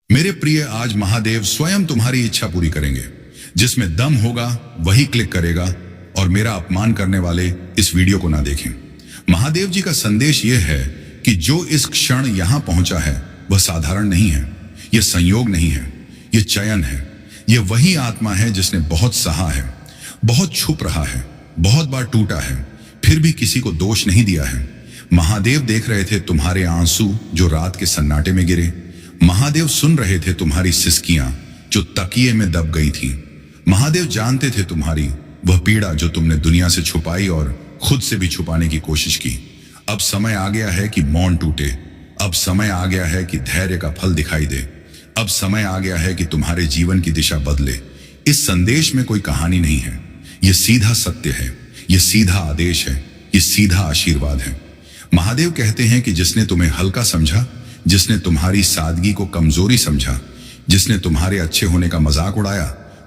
मेरे प्रिय, आज महादेव स्वयं तुम्हारी इच्छा पूरी करेंगे। जिसमें दम होगा वही क्लिक करेगा और मेरा अपमान करने वाले इस वीडियो को ना देखें। महादेव जी का संदेश यह है कि जो इस क्षण यहां पहुंचा है वह साधारण नहीं है, यह संयोग नहीं है, यह चयन है। यह वही आत्मा है जिसने बहुत सहा है, बहुत छुप रहा है, बहुत बार टूटा है, फिर भी किसी को दोष नहीं दिया है। महादेव देख रहे थे तुम्हारे आंसू जो रात के सन्नाटे में गिरे। महादेव सुन रहे थे तुम्हारी सिसकियां जो तकिए में दब गई थी। महादेव जानते थे तुम्हारी वह पीड़ा जो तुमने दुनिया से छुपाई और खुद से भी छुपाने की कोशिश की। अब समय आ गया है कि मौन टूटे। अब समय आ गया है कि धैर्य का फल दिखाई दे। अब समय आ गया है कि तुम्हारे जीवन की दिशा बदले। इस संदेश में कोई कहानी नहीं है, यह सीधा सत्य है, यह सीधा आदेश है, यह सीधा आशीर्वाद है। महादेव कहते हैं कि जिसने तुम्हें हल्का समझा, जिसने तुम्हारी सादगी को कमजोरी समझा, जिसने तुम्हारे अच्छे होने का मजाक उड़ाया,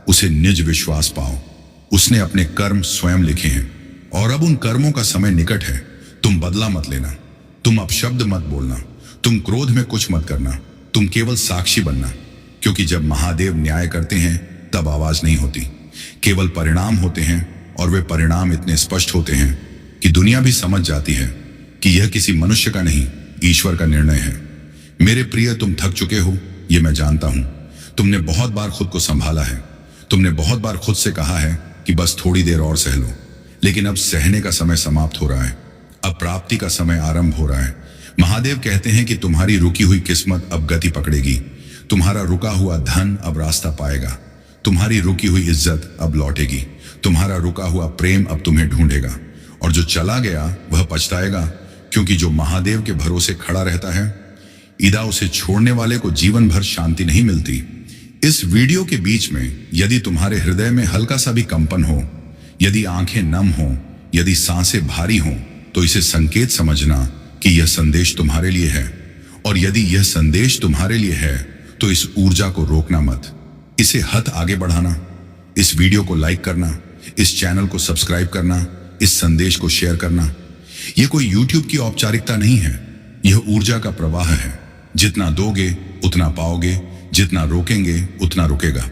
उसे निज विश्वास पाओ। उसने अपने कर्म स्वयं लिखे हैं और अब उन कर्मों का समय निकट है। तुम बदला मत लेना, तुम अपशब्द मत बोलना, तुम क्रोध में कुछ मत करना, तुम केवल साक्षी बनना। क्योंकि जब महादेव न्याय करते हैं तब आवाज नहीं होती, केवल परिणाम होते हैं और वे परिणाम इतने स्पष्ट होते हैं कि दुनिया भी समझ जाती है कि यह किसी मनुष्य का नहीं, ईश्वर का निर्णय है। मेरे प्रिय, तुम थक चुके हो, यह मैं जानता हूं। तुमने बहुत बार खुद को संभाला है, तुमने बहुत बार खुद से कहा है कि बस थोड़ी देर और सह लो, लेकिन अब सहने का समय समाप्त हो रहा है, अब प्राप्ति का समय आरंभ हो रहा है। महादेव कहते हैं कि तुम्हारी रुकी हुई किस्मत अब गति पकड़ेगी, तुम्हारा रुका हुआ धन अब रास्ता पाएगा, तुम्हारी रुकी हुई इज्जत अब लौटेगी, तुम्हारा रुका हुआ प्रेम अब तुम्हें ढूंढेगा, और जो चला गया वह पछताएगा। क्योंकि जो महादेव के भरोसे खड़ा रहता है, इदा उसे छोड़ने वाले को जीवन भर शांति नहीं मिलती। इस वीडियो के बीच में यदि तुम्हारे हृदय में हल्का सा भी कंपन हो, यदि आंखें नम हो, यदि सांसें भारी हो, तो इसे संकेत समझना कि यह संदेश तुम्हारे लिए है। और यदि यह संदेश तुम्हारे लिए है तो इस ऊर्जा को रोकना मत, इसे हथ आगे बढ़ाना, इस वीडियो को लाइक करना, इस चैनल को सब्सक्राइब करना, इस संदेश को शेयर करना। यह कोई यूट्यूब की औपचारिकता नहीं है, यह ऊर्जा का प्रवाह है। जितना दोगे उतना पाओगे, जितना रोकेंगे उतना रुकेगा।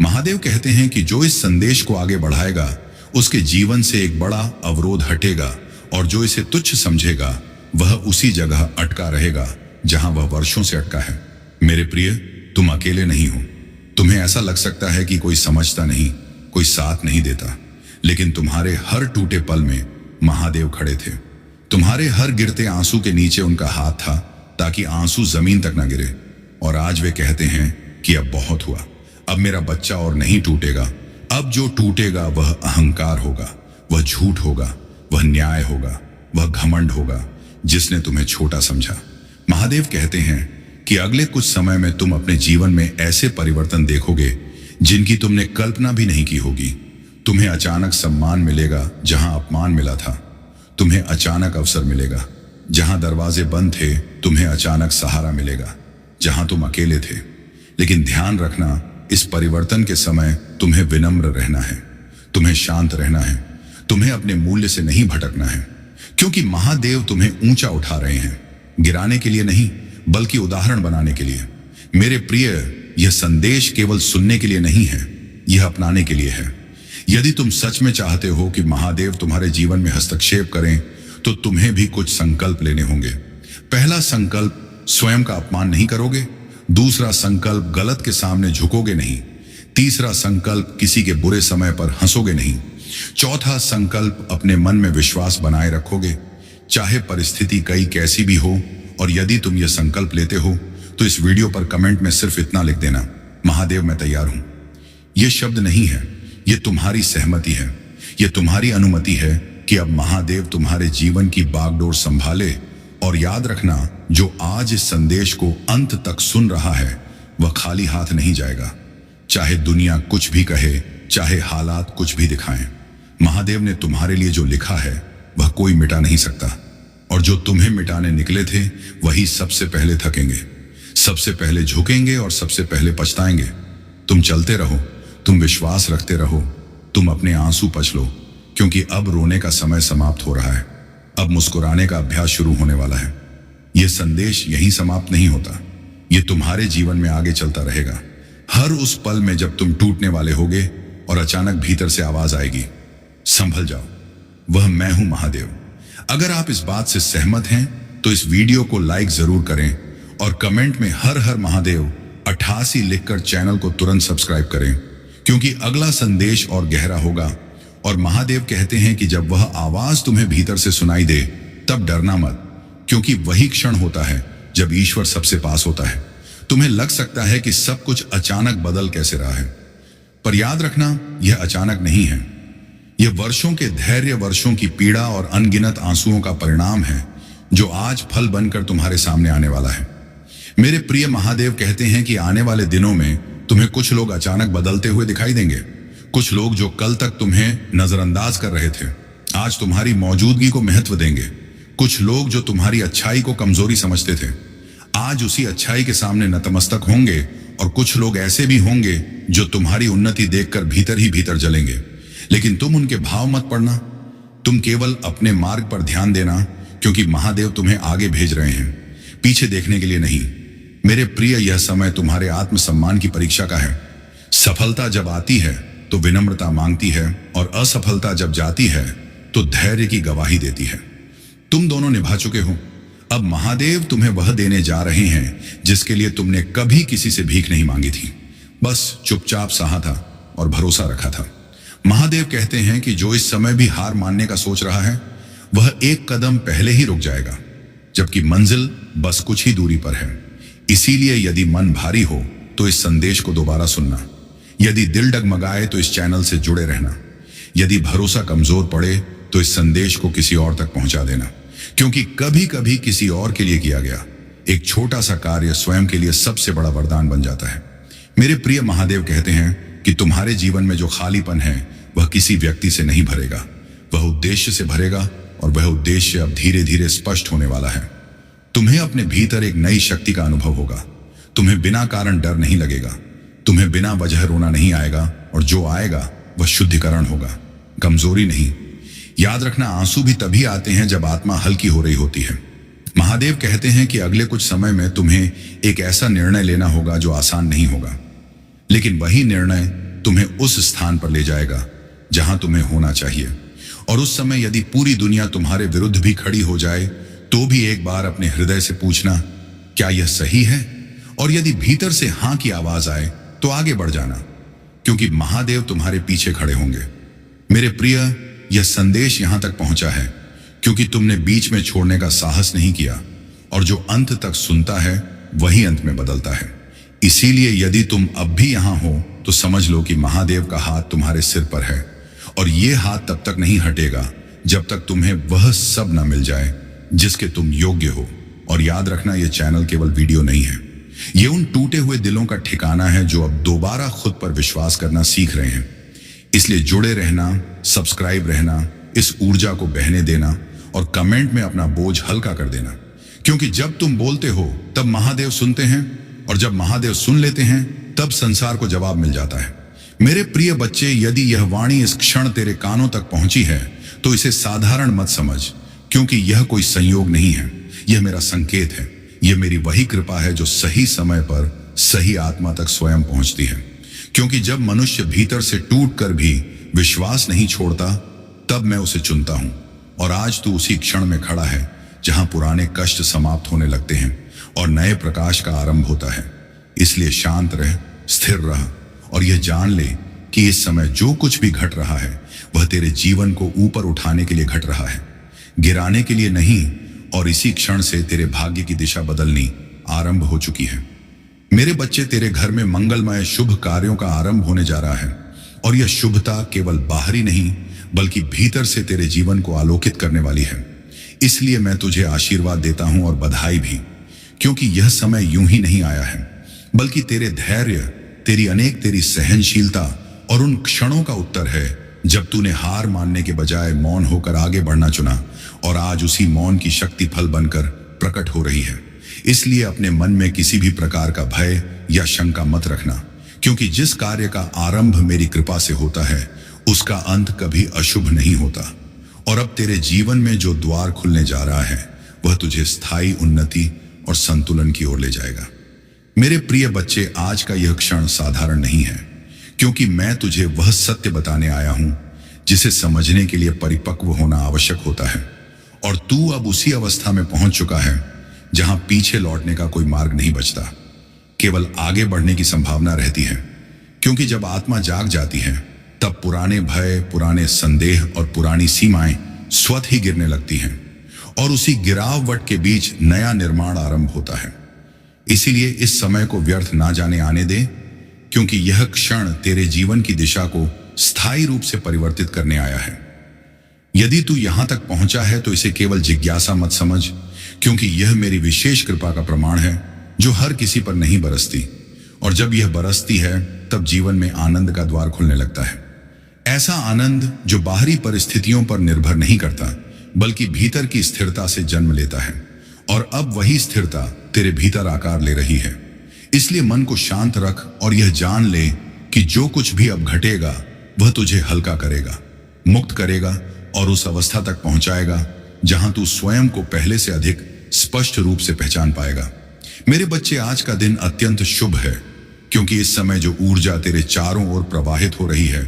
महादेव कहते हैं कि जो इस संदेश को आगे बढ़ाएगा उसके जीवन से एक बड़ा अवरोध हटेगा, और जो इसे तुच्छ समझेगा वह उसी जगह अटका रहेगा जहां वह वर्षों से अटका है। मेरे प्रिय, तुम अकेले नहीं हो। तुम्हें ऐसा लग सकता है कि कोई समझता नहीं, कोई साथ नहीं देता, लेकिन तुम्हारे हर टूटे पल में महादेव खड़े थे। तुम्हारे हर गिरते आंसू के नीचे उनका हाथ था ताकि आंसू जमीन तक ना गिरे। और आज वे कहते हैं कि अब बहुत हुआ, अब मेरा बच्चा और नहीं टूटेगा। अब जो टूटेगा वह अहंकार होगा, वह झूठ होगा, वह न्याय होगा, वह घमंड होगा जिसने तुम्हें छोटा समझा। महादेव कहते हैं कि अगले कुछ समय में तुम अपने जीवन में ऐसे परिवर्तन देखोगे जिनकी तुमने कल्पना भी नहीं की होगी। तुम्हें अचानक सम्मान मिलेगा जहां अपमान मिला था, तुम्हें अचानक अवसर मिलेगा जहां दरवाजे बंद थे, तुम्हें अचानक सहारा मिलेगा जहां तुम अकेले थे। लेकिन ध्यान रखना, इस परिवर्तन के समय तुम्हें विनम्र रहना है, तुम्हें शांत रहना है, तुम्हें अपने मूल्य से नहीं भटकना है। क्योंकि महादेव तुम्हें ऊंचा उठा रहे हैं, गिराने के लिए नहीं बल्कि उदाहरण बनाने के लिए। मेरे प्रिय, यह संदेश केवल सुनने के लिए नहीं है, यह अपनाने के लिए है। यदि तुम सच में चाहते हो कि महादेव तुम्हारे जीवन में हस्तक्षेप करें तो तुम्हें भी कुछ संकल्प लेने होंगे। पहला संकल्प, स्वयं का अपमान नहीं करोगे। दूसरा संकल्प, गलत के सामने झुकोगे नहीं। तीसरा संकल्प, किसी के बुरे समय पर हंसोगे नहीं। चौथा संकल्प, अपने मन में विश्वास बनाए रखोगे चाहे परिस्थिति कई कैसी भी हो। और यदि तुम यह संकल्प लेते हो तो इस वीडियो पर कमेंट में सिर्फ इतना लिख देना, महादेव मैं तैयार हूं। यह शब्द नहीं है, यह तुम्हारी सहमति है, यह तुम्हारी अनुमति है कि अब महादेव तुम्हारे जीवन की बागडोर संभाले। और याद रखना, जो आज इस संदेश को अंत तक सुन रहा है वह खाली हाथ नहीं जाएगा। चाहे दुनिया कुछ भी कहे, चाहे हालात कुछ भी दिखाएं, महादेव ने तुम्हारे लिए जो लिखा है वह कोई मिटा नहीं सकता। और जो तुम्हें मिटाने निकले थे वही सबसे पहले थकेंगे, सबसे पहले झुकेंगे और सबसे पहले पछताएंगे। तुम चलते रहो, तुम विश्वास रखते रहो, तुम अपने आंसू पच लो, क्योंकि अब रोने का समय समाप्त हो रहा है, अब मुस्कुराने का अभ्यास शुरू होने वाला है। यह संदेश यहीं समाप्त नहीं होता, ये तुम्हारे जीवन में आगे चलता रहेगा। हर उस पल में जब तुम टूटने वाले होगे और अचानक भीतर से आवाज आएगी, संभल जाओ, वह मैं हूं महादेव। अगर आप इस बात से सहमत हैं तो इस वीडियो को लाइक जरूर करें और कमेंट में हर हर महादेव 88 लिखकर चैनल को तुरंत सब्सक्राइब करें, क्योंकि अगला संदेश और गहरा होगा। और महादेव कहते हैं कि जब वह आवाज तुम्हें भीतर से सुनाई दे तब डरना मत, क्योंकि वही क्षण होता है जब ईश्वर सबसे पास होता है। तुम्हें लग सकता है कि सब कुछ अचानक बदल कैसे रहा है, पर याद रखना यह अचानक नहीं है। यह वर्षों के धैर्य, वर्षों की पीड़ा और अनगिनत आंसुओं का परिणाम है जो आज फल बनकर तुम्हारे सामने आने वाला है। मेरे प्रिय महादेव कहते हैं कि आने वाले दिनों में तुम्हें कुछ लोग अचानक बदलते हुए दिखाई देंगे। कुछ लोग जो कल तक तुम्हें नजरअंदाज कर रहे थे आज तुम्हारी मौजूदगी को महत्व देंगे। कुछ लोग जो तुम्हारी अच्छाई को कमजोरी समझते थे आज उसी अच्छाई के सामने नतमस्तक होंगे। और कुछ लोग ऐसे भी होंगे जो तुम्हारी उन्नति देखकर भीतर ही भीतर जलेंगे, लेकिन तुम उनके भाव मत पड़ना। तुम केवल अपने मार्ग पर ध्यान देना, क्योंकि महादेव तुम्हें आगे भेज रहे हैं, पीछे देखने के लिए नहीं। मेरे प्रिय, यह समय तुम्हारे आत्मसम्मान की परीक्षा का है। सफलता जब आती है तो विनम्रता मांगती है, और असफलता जब जाती है तो धैर्य की गवाही देती है। तुम दोनों निभा चुके हो, अब महादेव तुम्हें वह देने जा रहे हैं जिसके लिए तुमने कभी किसी से भीख नहीं मांगी थी, बस चुपचाप सहा था और भरोसा रखा था। महादेव कहते हैं कि जो इस समय भी हार मानने का सोच रहा है वह एक कदम पहले ही रुक जाएगा, जबकि मंजिल बस कुछ ही दूरी पर है। इसीलिए यदि मन भारी हो तो इस संदेश को दोबारा सुनना, यदि दिल डगमगाए तो इस चैनल से जुड़े रहना, यदि भरोसा कमजोर पड़े तो इस संदेश को किसी और तक पहुंचा देना, क्योंकि कभी कभी किसी और के लिए किया गया एक छोटा सा कार्य स्वयं के लिए सबसे बड़ा वरदान बन जाता है। मेरे प्रिय महादेव कहते हैं कि तुम्हारे जीवन में जो खालीपन है वह किसी व्यक्ति से नहीं भरेगा, वह उद्देश्य से भरेगा, और वह उद्देश्य अब धीरे धीरे स्पष्ट होने वाला है। तुम्हें अपने भीतर एक नई शक्ति का अनुभव होगा। तुम्हें बिना कारण डर नहीं लगेगा, तुम्हें बिना वजह रोना नहीं आएगा, और जो आएगा वह शुद्धिकरण होगा, कमजोरी नहीं। याद रखना, आंसू भी तभी आते हैं जब आत्मा हल्की हो रही होती है। महादेव कहते हैं कि अगले कुछ समय में तुम्हें एक ऐसा निर्णय लेना होगा जो आसान नहीं होगा, लेकिन वही निर्णय तुम्हें उस स्थान पर ले जाएगा जहां तुम्हें होना चाहिए। और उस समय यदि पूरी दुनिया तुम्हारे विरुद्ध भी खड़ी हो जाए तो भी एक बार अपने हृदय से पूछना, क्या यह सही है? और यदि भीतर से हां की आवाज आए तो आगे बढ़ जाना, क्योंकि महादेव तुम्हारे पीछे खड़े होंगे। मेरे प्रिय, यह संदेश यहां तक पहुंचा है क्योंकि तुमने बीच में छोड़ने का साहस नहीं किया, और जो अंत तक सुनता है वही अंत में बदलता है। इसीलिए यदि तुम अब भी यहां हो तो समझ लो कि महादेव का हाथ तुम्हारे सिर पर है, और यह हाथ तब तक नहीं हटेगा जब तक तुम्हें वह सब न मिल जाए जिसके तुम योग्य हो। और याद रखना, यह चैनल केवल वीडियो नहीं है, ये उन टूटे हुए दिलों का ठिकाना है जो अब दोबारा खुद पर विश्वास करना सीख रहे हैं। इसलिए जुड़े रहना, सब्सक्राइब रहना, इस ऊर्जा को बहने देना, और कमेंट में अपना बोझ हल्का कर देना, क्योंकि जब तुम बोलते हो तब महादेव सुनते हैं, और जब महादेव सुन लेते हैं तब संसार को जवाब मिल जाता है। मेरे प्रिय बच्चे, यदि यह वाणी इस क्षण तेरे कानों तक पहुंची है तो इसे साधारण मत समझ, क्योंकि यह कोई संयोग नहीं है, यह मेरा संकेत है। यह मेरी वही कृपा है जो सही समय पर सही आत्मा तक स्वयं पहुंचती है। क्योंकि जब मनुष्य भीतर से टूट कर भी विश्वास नहीं छोड़ता तब मैं उसे चुनता हूं। और आज तू उसी क्षण में खड़ा है जहां पुराने कष्ट समाप्त होने लगते हैं और नए प्रकाश का आरंभ होता है। इसलिए शांत रह, स्थिर रह, और यह जान ले कि इस समय जो कुछ भी घट रहा है वह तेरे जीवन को ऊपर उठाने के लिए घट रहा है, गिराने के लिए नहीं। और इसी क्षण से तेरे भाग्य की दिशा बदलनी आरंभ हो चुकी है। मेरे बच्चे, तेरे घर में मंगलमय शुभ कार्यों का आरंभ होने जा रहा है, और यह शुभता केवल बाहरी नहीं बल्कि भीतर से तेरे जीवन को आलोकित करने वाली है। इसलिए मैं तुझे आशीर्वाद देता हूं और बधाई भी, क्योंकि यह समय यूं ही नहीं आया है, बल्कि तेरे धैर्य, तेरी सहनशीलता और उन क्षणों का उत्तर है जब तूने हार मानने के बजाय मौन होकर आगे बढ़ना चुना, और आज उसी मौन की शक्ति फल बनकर प्रकट हो रही है। इसलिए अपने मन में किसी भी प्रकार का भय या शंका मत रखना, क्योंकि जिस कार्य का आरंभ मेरी कृपा से होता है उसका अंत कभी अशुभ नहीं होता। और अब तेरे जीवन में जो द्वार खुलने जा रहा है वह तुझे स्थायी उन्नति और संतुलन की ओर ले जाएगा। मेरे प्रिय बच्चे, आज का यह क्षण साधारण नहीं है, क्योंकि मैं तुझे वह सत्य बताने आया हूं जिसे समझने के लिए परिपक्व होना आवश्यक होता है। और तू अब उसी अवस्था में पहुंच चुका है जहां पीछे लौटने का कोई मार्ग नहीं बचता, केवल आगे बढ़ने की संभावना रहती है। क्योंकि जब आत्मा जाग जाती है तब पुराने भय, पुराने संदेह और पुरानी सीमाएं स्वतः ही गिरने लगती हैं और उसी गिरावट के बीच नया निर्माण आरंभ होता है। इसीलिए इस समय को व्यर्थ ना जाने आने दे, क्योंकि यह क्षण तेरे जीवन की दिशा को स्थायी रूप से परिवर्तित करने आया है। यदि तू यहां तक पहुंचा है तो इसे केवल जिज्ञासा मत समझ, क्योंकि यह मेरी विशेष कृपा का प्रमाण है जो हर किसी पर नहीं बरसती, और जब यह बरसती है तब जीवन में आनंद का द्वार खुलने लगता है। ऐसा आनंद जो बाहरी परिस्थितियों पर निर्भर नहीं करता, बल्कि भीतर की स्थिरता से जन्म लेता है। और अब वही स्थिरता तेरे भीतर आकार ले रही है। इसलिए मन को शांत रख और यह जान ले कि जो कुछ भी अब घटेगा वह तुझे हल्का करेगा, मुक्त करेगा और उस अवस्था तक पहुंचाएगा जहां तू स्वयं को पहले से अधिक स्पष्ट रूप से पहचान पाएगा। मेरे बच्चे, आज का दिन अत्यंत शुभ है, क्योंकि इस समय जो ऊर्जा तेरे चारों ओर प्रवाहित हो रही है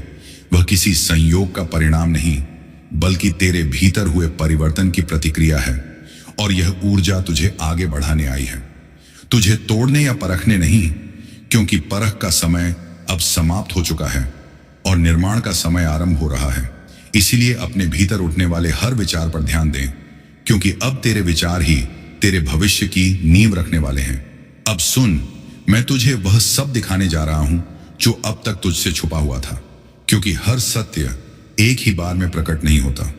वह किसी संयोग का परिणाम नहीं, बल्कि तेरे भीतर हुए परिवर्तन की प्रतिक्रिया है। और यह ऊर्जा तुझे आगे बढ़ाने आई है, तुझे तोड़ने या परखने नहीं, क्योंकि परख का समय अब समाप्त हो चुका है और निर्माण का समय आरंभ हो रहा है। इसीलिए अपने भीतर उठने वाले हर विचार पर ध्यान दें, क्योंकि अब तेरे विचार ही तेरे भविष्य की नींव रखने वाले हैं। अब सुन, मैं तुझे वह सब दिखाने जा रहा हूं जो अब तक तुझसे छुपा हुआ था, क्योंकि हर सत्य एक ही बार में प्रकट नहीं होता।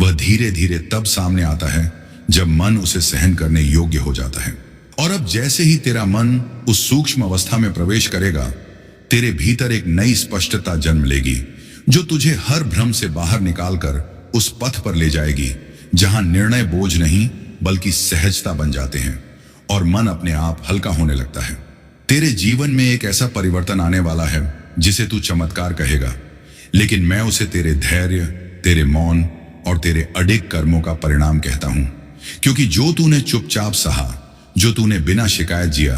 वह धीरे धीरे तब सामने आता है जब मन उसे सहन करने योग्य हो जाता है। और अब जैसे ही तेरा मन उस सूक्ष्म अवस्था में प्रवेश करेगा, तेरे भीतर एक नई स्पष्टता जन्म लेगी जो तुझे हर भ्रम से बाहर निकालकर उस पथ पर ले जाएगी जहां निर्णय बोझ नहीं बल्कि सहजता बन जाते हैं और मन अपने आप हल्का होने लगता है। तेरे जीवन में एक ऐसा परिवर्तन आने वाला है जिसे तू चमत्कार कहेगा, लेकिन मैं उसे तेरे धैर्य, तेरे मौन और तेरे अडिग कर्मों का परिणाम कहता हूं। क्योंकि जो तूने चुपचाप सहा, जो तूने बिना शिकायत जिया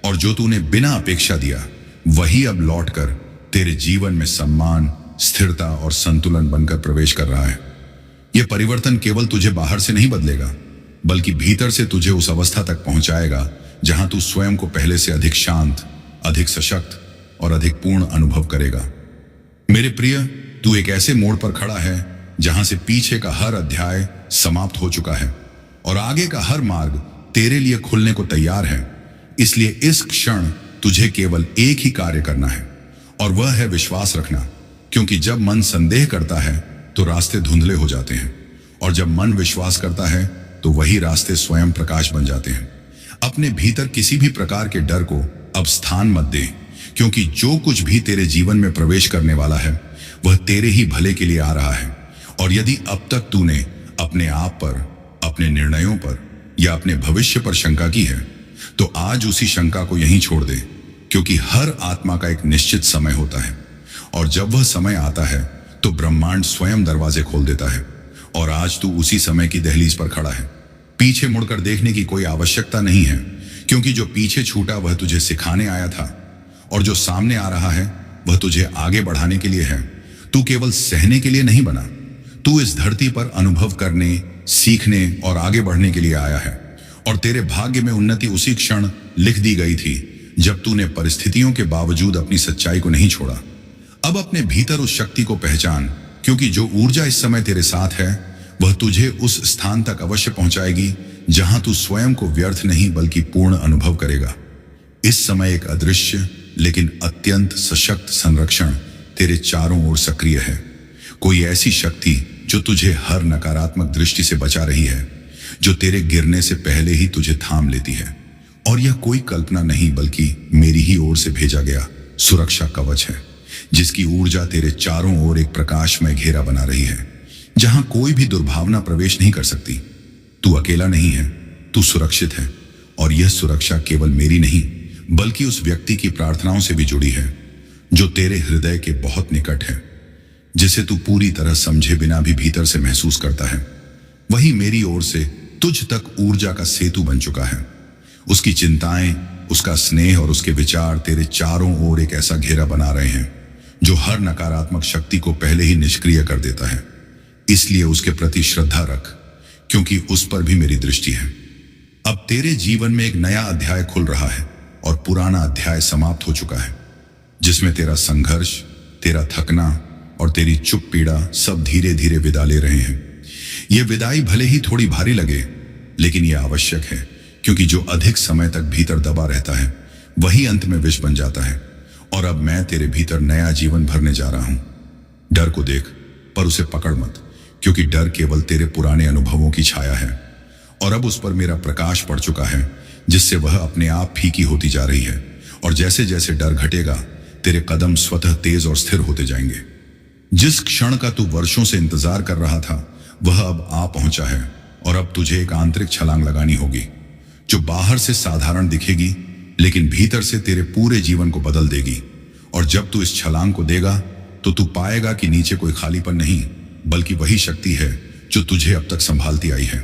और जो तूने बिना अपेक्षा दिया, वही अब लौटकर तेरे जीवन में सम्मान, स्थिरता और संतुलन बनकर प्रवेश कर रहा है। यह परिवर्तन केवल तुझे बाहर से नहीं बदलेगा, बल्कि भीतर से तुझे उस अवस्था तक पहुंचाएगा जहां तू स्वयं को पहले से अधिक शांत, अधिक सशक्त और अधिक पूर्ण अनुभव करेगा। मेरे प्रिय, तू एक ऐसे मोड़ पर खड़ा है जहां से पीछे का हर अध्याय समाप्त हो चुका है और आगे का हर मार्ग तेरे लिए खुलने को तैयार है। इसलिए इस क्षण तुझे केवल एक ही कार्य करना है, और वह है विश्वास रखना। क्योंकि जब मन संदेह करता है तो रास्ते धुंधले हो जाते हैं, और जब मन विश्वास करता है तो वही रास्ते स्वयं प्रकाश बन जाते हैं। अपने भीतर किसी भी प्रकार के डर को अब स्थान मत दे, क्योंकि जो कुछ भी तेरे जीवन में प्रवेश करने वाला है वह तेरे ही भले के लिए आ रहा है। और यदि अब तक तूने अपने आप पर, अपने निर्णयों पर या अपने भविष्य पर शंका की है, तो आज उसी शंका को यहीं छोड़ दे, क्योंकि हर आत्मा का एक निश्चित समय होता है, और जब वह समय आता है तो ब्रह्मांड स्वयं दरवाजे खोल देता है। और आज तू उसी समय की दहलीज पर खड़ा है। पीछे मुड़कर देखने की कोई आवश्यकता नहीं है, क्योंकि जो पीछे छूटा वह तुझे सिखाने आया था, और जो सामने आ रहा है वह तुझे आगे बढ़ाने के लिए है। तू केवल सहने के लिए नहीं बना, तू इस धरती पर अनुभव करने, सीखने और आगे बढ़ने के लिए आया है। और तेरे भाग्य में उन्नति उसी क्षण लिख दी गई थी जब तूने परिस्थितियों के बावजूद अपनी सच्चाई को नहीं छोड़ा। अब अपने भीतर उस शक्ति को पहचान, क्योंकि जो ऊर्जा इस समय तेरे साथ है वह तुझे उस स्थान तक अवश्य पहुंचाएगी जहां तू स्वयं को व्यर्थ नहीं बल्कि पूर्ण अनुभव करेगा। इस समय एक अदृश्य लेकिन अत्यंत सशक्त संरक्षण तेरे चारों ओर सक्रिय है। कोई ऐसी शक्ति जो तुझे हर नकारात्मक दृष्टि से बचा रही है, जो तेरे गिरने से पहले ही तुझे थाम लेती है। और यह कोई कल्पना नहीं बल्कि मेरी ही ओर से भेजा गया सुरक्षा कवच है, जिसकी ऊर्जा तेरे चारों ओर एक प्रकाशमय घेरा बना रही है, जहां कोई भी दुर्भावना प्रवेश नहीं कर सकती। तू अकेला नहीं है, तू सुरक्षित है। और यह सुरक्षा केवल मेरी नहीं बल्कि उस व्यक्ति की प्रार्थनाओं से भी जुड़ी है जो तेरे हृदय के बहुत निकट है, जिसे तू पूरी तरह समझे बिना भी भीतर से महसूस करता है। वही मेरी ओर से तुझ तक ऊर्जा का सेतु बन चुका है। उसकी चिंताएं, उसका स्नेह और उसके विचार तेरे चारों ओर एक ऐसा घेरा बना रहे हैं जो हर नकारात्मक शक्ति को पहले ही निष्क्रिय कर देता है। इसलिए उसके प्रति श्रद्धा रख, क्योंकि उस पर भी मेरी दृष्टि है। अब तेरे जीवन में एक नया अध्याय खुल रहा है और पुराना अध्याय समाप्त हो चुका है, जिसमें तेरा संघर्ष, तेरा थकना और तेरी चुप पीड़ा सब धीरे धीरे विदा ले रहे हैं। यह विदाई भले ही थोड़ी भारी लगे, लेकिन यह आवश्यक है, क्योंकि जो अधिक समय तक भीतर दबा रहता है वही अंत में विष बन जाता है। और अब मैं तेरे भीतर नया जीवन भरने जा रहा हूं। डर को देख, पर उसे पकड़ मत, क्योंकि डर केवल तेरे पुराने अनुभवों की छाया है और अब उस पर मेरा प्रकाश पड़ चुका है, जिससे वह अपने आप फीकी होती जा रही है। और जैसे जैसे डर घटेगा, तेरे कदम स्वतः तेज और स्थिर होते जाएंगे। जिस क्षण का तू वर्षों से इंतजार कर रहा था वह अब आ पहुंचा है और अब तुझे एक आंतरिक छलांग लगानी होगी, जो बाहर से साधारण दिखेगी लेकिन भीतर से तेरे पूरे जीवन को बदल देगी। और जब तू इस छलांग को देगा तो तू पाएगा कि नीचे कोई खालीपन नहीं, बल्कि वही शक्ति है जो तुझे अब तक संभालती आई है।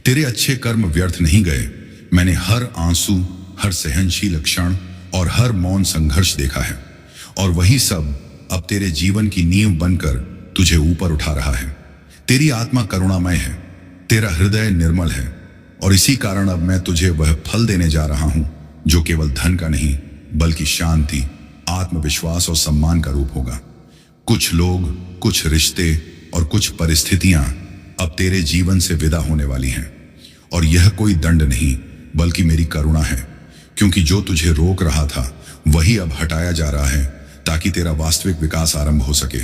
तेरे अच्छे कर्म व्यर्थ नहीं गए। मैंने हर आंसू, हर सहनशील क्षण और हर मौन संघर्ष देखा है, और वही सब अब तेरे जीवन की नींव बनकर तुझे ऊपर उठा रहा है। तेरी आत्मा करुणामय है, तेरा हृदय निर्मल है, और इसी कारण अब मैं तुझे वह फल देने जा रहा हूं जो केवल धन का नहीं, बल्कि शांति, आत्मविश्वास और सम्मान का रूप होगा। कुछ लोग, कुछ रिश्ते और कुछ परिस्थितियां अब तेरे जीवन से विदा होने वाली हैं, और यह कोई दंड नहीं बल्कि मेरी करुणा है, क्योंकि जो तुझे रोक रहा था वही अब हटाया जा रहा है, ताकि तेरा वास्तविक विकास आरंभ हो सके।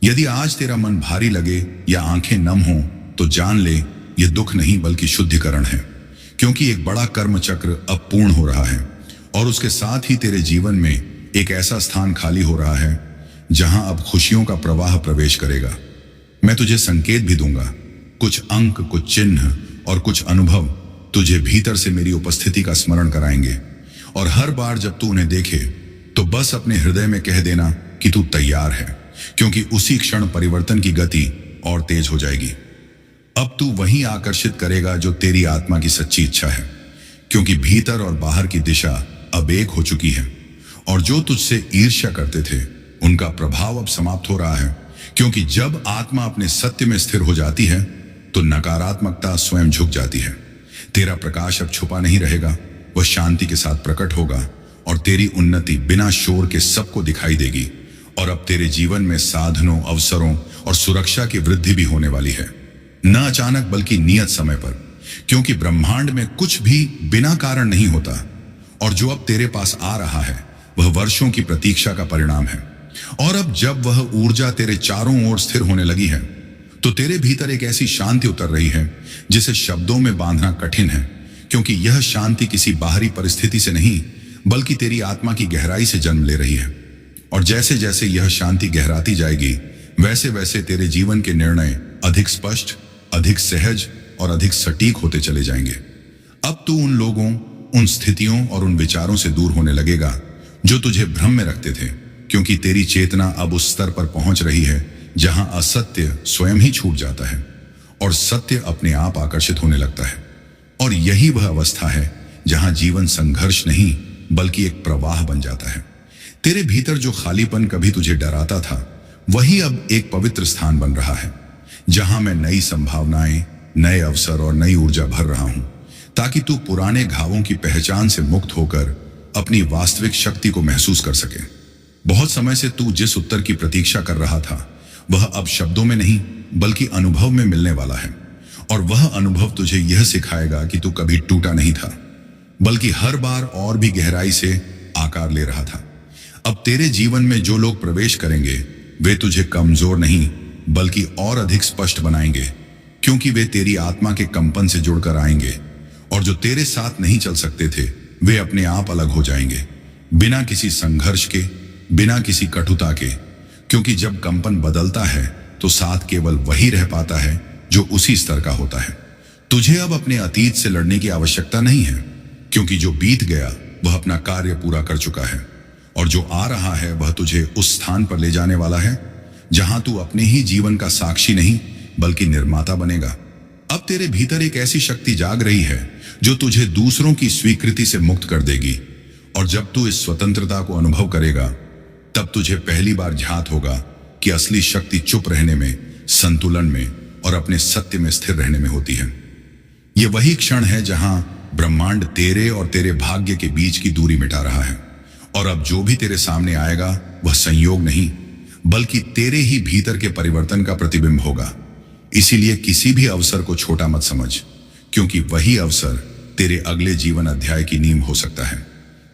यदि आज तेरा मन भारी लगे या आंखें नम हो, तो जान ले यह दुख नहीं बल्कि शुद्धिकरण है, क्योंकि एक बड़ा कर्म चक्र अब पूर्ण हो रहा है और उसके साथ ही तेरे जीवन में एक ऐसा स्थान खाली हो रहा है जहां अब खुशियों का प्रवाह प्रवेश करेगा। मैं तुझे संकेत भी दूंगा, कुछ अंक, कुछ चिन्ह और कुछ अनुभव तुझे भीतर से मेरी उपस्थिति का स्मरण कराएंगे, और हर बार जब तू उन्हें देखे तो बस अपने हृदय में कह देना कि तू तैयार है, क्योंकि उसी क्षण परिवर्तन की गति और तेज हो जाएगी। अब तू वहीं आकर्षित करेगा जो तेरी आत्मा की सच्ची इच्छा है, क्योंकि भीतर और बाहर की दिशा अब एक हो चुकी है, और जो तुझसे ईर्ष्या करते थे उनका प्रभाव अब समाप्त हो रहा है, क्योंकि जब आत्मा अपने सत्य में स्थिर हो जाती है तो नकारात्मकता स्वयं झुक जाती है। तेरा प्रकाश अब छुपा नहीं रहेगा, वह शांति के साथ प्रकट होगा, और तेरी उन्नति बिना शोर के सबको दिखाई देगी। और अब तेरे जीवन में साधनों, अवसरों और सुरक्षा की वृद्धि भी होने वाली है, न अचानक बल्कि नियत समय पर, क्योंकि ब्रह्मांड में कुछ भी बिना कारण नहीं होता, और जो अब तेरे पास आ रहा है वह वर्षों की प्रतीक्षा का परिणाम है। और अब जब वह ऊर्जा तेरे चारों ओर स्थिर होने लगी है तो तेरे भीतर एक ऐसी शांति उतर रही है जिसे शब्दों में बांधना कठिन है, क्योंकि यह शांति किसी बाहरी परिस्थिति से नहीं बल्कि तेरी आत्मा की गहराई से जन्म ले रही है। और जैसे जैसे यह शांति गहराती जाएगी, वैसे वैसे तेरे जीवन के निर्णय अधिक स्पष्ट, अधिक सहज और अधिक सटीक होते चले जाएंगे। अब तू उन लोगों, उन स्थितियों और उन विचारों से दूर होने लगेगा जो तुझे भ्रम में रखते थे, क्योंकि तेरी चेतना अब उस स्तर पर पहुंच रही है जहां असत्य स्वयं ही छूट जाता है और सत्य अपने आप आकर्षित होने लगता है। और यही वह अवस्था है जहां जीवन संघर्ष नहीं बल्कि एक प्रवाह बन जाता है। तेरे भीतर जो खालीपन कभी तुझे डराता था, वही अब एक पवित्र स्थान बन रहा है, जहां मैं नई संभावनाएं, नए अवसर और नई ऊर्जा भर रहा हूं, ताकि तू पुराने घावों की पहचान से मुक्त होकर अपनी वास्तविक शक्ति को महसूस कर सके। बहुत समय से तू जिस उत्तर की प्रतीक्षा कर रहा था वह अब शब्दों में नहीं बल्कि अनुभव में मिलने वाला है, और वह अनुभव तुझे यह सिखाएगा कि तू कभी टूटा नहीं था, बल्कि हर बार और भी गहराई से आकार ले रहा था। अब तेरे जीवन में जो लोग प्रवेश करेंगे वे तुझे कमजोर नहीं बल्कि और अधिक स्पष्ट बनाएंगे, क्योंकि वे तेरी आत्मा के कंपन से जुड़कर आएंगे, और जो तेरे साथ नहीं चल सकते थे वे अपने आप अलग हो जाएंगे, बिना किसी संघर्ष के, बिना किसी कटुता के, क्योंकि जब कंपन बदलता है तो साथ केवल वही रह पाता है जो उसी स्तर का होता है। तुझे अब अपने अतीत से लड़ने की आवश्यकता नहीं है, क्योंकि जो बीत गया वह अपना कार्य पूरा कर चुका है, और जो आ रहा है वह तुझे उस स्थान पर ले जाने वाला है जहां तू अपने ही जीवन का साक्षी नहीं बल्कि निर्माता बनेगा। अब तेरे भीतर एक ऐसी शक्ति जाग रही है जो तुझे दूसरों की स्वीकृति से मुक्त कर देगी। और जब तू इस स्वतंत्रता को अनुभव करेगा, तब तुझे पहली बार ध्यात होगा कि असली शक्ति चुप रहने में, संतुलन में और अपने सत्य में स्थिर रहने में होती है। यह वही क्षण है जहां ब्रह्मांड तेरे और तेरे भाग्य के बीच की दूरी मिटा रहा है। और अब जो भी तेरे सामने आएगा वह संयोग नहीं, बल्कि तेरे ही भीतर के परिवर्तन का प्रतिबिंब होगा। इसीलिए किसी भी अवसर को छोटा मत समझ, क्योंकि वही अवसर तेरे अगले जीवन अध्याय की नींव हो सकता है।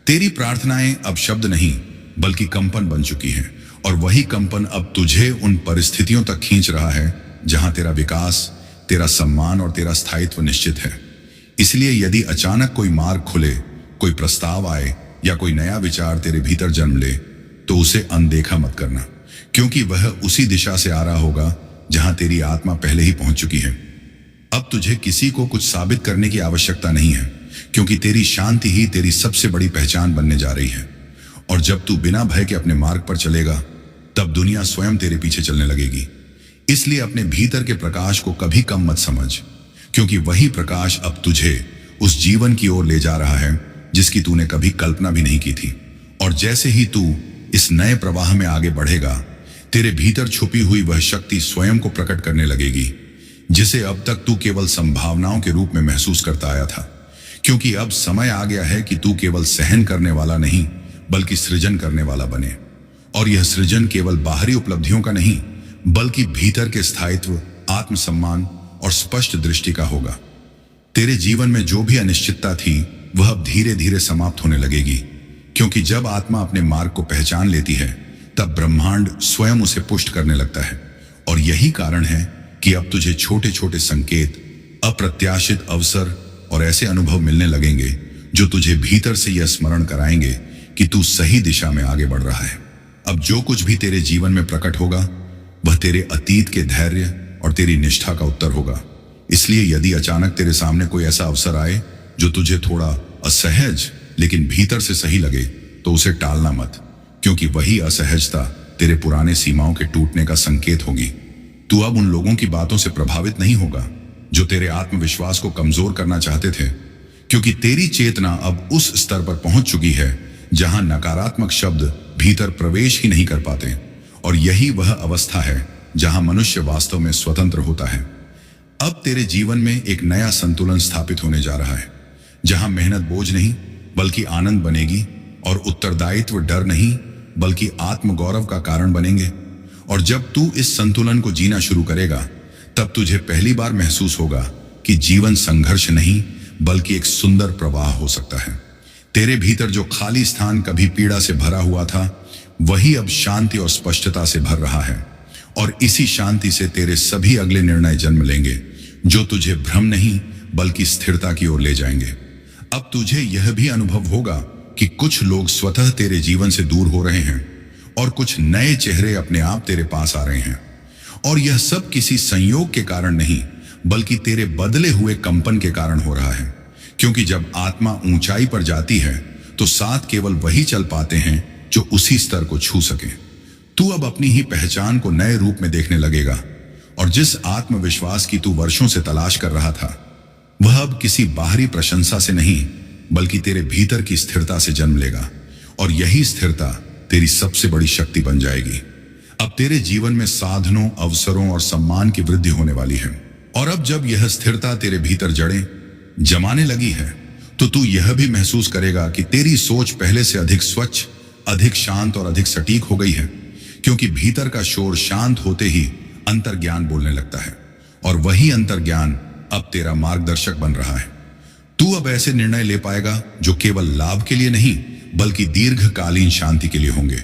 तेरी प्रार्थनाएं अब शब्द नहीं बल्कि कंपन बन चुकी हैं, और वही कंपन अब तुझे उन परिस्थितियों तक खींच रहा है जहां तेरा विकास, तेरा सम्मान और तेरा स्थायित्व निश्चित है। इसलिए यदि अचानक कोई मार्ग खुले, कोई प्रस्ताव आए या कोई नया विचार तेरे भीतर जन्म ले, तो उसे अनदेखा मत करना, क्योंकि वह उसी दिशा से आ रहा होगा जहां तेरी आत्मा पहले ही पहुंच चुकी है। अब तुझे किसी को कुछ साबित करने की आवश्यकता नहीं है, क्योंकि तेरी शांति ही तेरी सबसे बड़ी पहचान बनने जा रही है। और जब तू बिना भय के अपने मार्ग पर चलेगा, तब दुनिया स्वयं तेरे पीछे चलने लगेगी। इसलिए अपने भीतर के प्रकाश को कभी कम मत समझ, क्योंकि वही प्रकाश अब तुझे उस जीवन की ओर ले जा रहा है जिसकी तूने कभी कल्पना भी नहीं की थी। और जैसे ही तू इस नए प्रवाह में आगे बढ़ेगा, तेरे भीतर छुपी हुई वह शक्ति स्वयं को प्रकट करने लगेगी, जिसे अब तक तू केवल संभावनाओं के रूप में महसूस करता आया था। क्योंकि अब समय आ गया है कि तू केवल सहन करने वाला नहीं, बल्कि सृजन करने वाला बने। और यह सृजन केवल बाहरी उपलब्धियों का नहीं, बल्कि भीतर के स्थायित्व, आत्मसम्मान और स्पष्ट दृष्टि का होगा। तेरे जीवन में जो भी अनिश्चितता थी, वह अब धीरे धीरे समाप्त होने लगेगी, क्योंकि जब आत्मा अपने मार्ग को पहचान लेती है, तब ब्रह्मांड स्वयं उसे पुष्ट करने लगता है। और यही कारण है कि अब तुझे छोटे छोटे संकेत, अप्रत्याशित अवसर और ऐसे अनुभव मिलने लगेंगे जो तुझे भीतर से यह स्मरण कराएंगे कि तू सही दिशा में आगे बढ़ रहा है। अब जो कुछ भी तेरे जीवन में प्रकट होगा, वह तेरे अतीत के धैर्य और तेरी निष्ठा का उत्तर होगा। इसलिए यदि अचानक तेरे सामने कोई ऐसा अवसर आए जो तुझे थोड़ा असहज लेकिन भीतर से सही लगे, तो उसे टालना मत, क्योंकि वही असहजता तेरे पुराने सीमाओं के टूटने का संकेत होगी। तू अब उन लोगों की बातों से प्रभावित नहीं होगा जो तेरे आत्मविश्वास को कमजोर करना चाहते थे, क्योंकि तेरी चेतना अब उस स्तर पर पहुंच चुकी है जहां नकारात्मक शब्द भीतर प्रवेश ही नहीं कर पाते। और यही वह अवस्था है जहां मनुष्य वास्तव में स्वतंत्र होता है। अब तेरे जीवन में एक नया संतुलन स्थापित होने जा रहा है, जहां मेहनत बोझ नहीं बल्कि आनंद बनेगी, और उत्तरदायित्व डर नहीं बल्कि आत्मगौरव का कारण बनेंगे। और जब तू इस संतुलन को जीना शुरू करेगा, तब तुझे पहली बार महसूस होगा कि जीवन संघर्ष नहीं बल्कि एक सुंदर प्रवाह हो सकता है। तेरे भीतर जो खाली स्थान कभी पीड़ा से भरा हुआ था, वही अब शांति और स्पष्टता से भर रहा है। और इसी शांति से तेरे सभी अगले निर्णय जन्म लेंगे, जो तुझे भ्रम नहीं बल्कि स्थिरता की ओर ले जाएंगे। अब तुझे यह भी अनुभव होगा कि कुछ लोग स्वतः तेरे जीवन से दूर हो रहे हैं और कुछ नए चेहरे अपने आप तेरे पास आ रहे हैं। और यह सब किसी संयोग के कारण नहीं, बल्कि तेरे बदले हुए कंपन के कारण हो रहा है। क्योंकि जब आत्मा ऊंचाई पर जाती है, तो साथ केवल वही चल पाते हैं जो उसी स्तर को छू सके। तू अब अपनी ही पहचान को नए रूप में देखने लगेगा, और जिस आत्मविश्वास की तू वर्षों से तलाश कर रहा था, वह अब किसी बाहरी प्रशंसा से नहीं बल्कि तेरे भीतर की स्थिरता से जन्म लेगा। और यही स्थिरता तेरी सबसे बड़ी शक्ति बन जाएगी। अब तेरे जीवन में साधनों, अवसरों और सम्मान की वृद्धि होने वाली है। और अब जब यह स्थिरता तेरे भीतर जड़ें जमाने लगी है, तो तू यह भी महसूस करेगा कि तेरी सोच पहले से अधिक स्वच्छ, अधिक शांत और अधिक सटीक हो गई है। क्योंकि भीतर का शोर शांत होते ही अंतर्ज्ञान बोलने लगता है, और वही अंतर्ज्ञान अब तेरा मार्गदर्शक बन रहा है। तू अब ऐसे निर्णय ले पाएगा जो केवल लाभ के लिए नहीं बल्कि दीर्घकालीन शांति के लिए होंगे।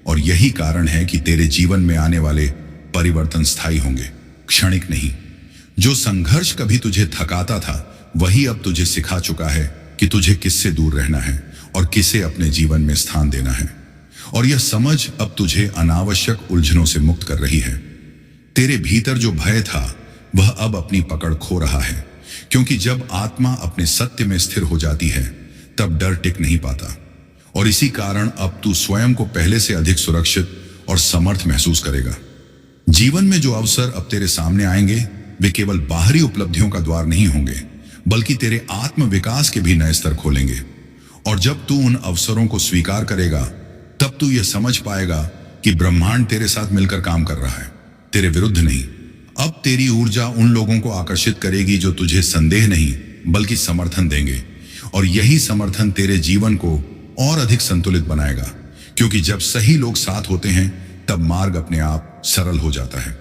और यही कारण है कि तेरे जीवन में आने वाले परिवर्तन स्थायी होंगे, क्षणिक नहीं। जो संघर्ष कभी तुझे थकाता था, वही अब तुझे सिखा चुका है कि तुझे किससे दूर रहना है और किसे अपने जीवन में स्थान देना है। और यह समझ अब तुझे अनावश्यक उलझनों से मुक्त कर रही है। तेरे भीतर जो भय था, वह अब अपनी पकड़ खो रहा है, क्योंकि जब आत्मा अपने सत्य में स्थिर हो जाती है, तब डर टिक नहीं पाता। और इसी कारण अब तू स्वयं को पहले से अधिक सुरक्षित और समर्थ महसूस करेगा। जीवन में जो अवसर अब तेरे सामने आएंगे, वे केवल बाहरी उपलब्धियों का द्वार नहीं होंगे, बल्कि तेरे आत्म विकास के भी नए स्तर खोलेंगे। और जब तू उन अवसरों को स्वीकार करेगा, तब तू यह समझ पाएगा कि ब्रह्मांड तेरे साथ मिलकर काम कर रहा है, तेरे विरुद्ध नहीं। अब तेरी ऊर्जा उन लोगों को आकर्षित करेगी जो तुझे संदेह नहीं बल्कि समर्थन देंगे, और यही समर्थन तेरे जीवन को और अधिक संतुलित बनाएगा, क्योंकि जब सही लोग साथ होते हैं तब मार्ग अपने आप सरल हो जाता है।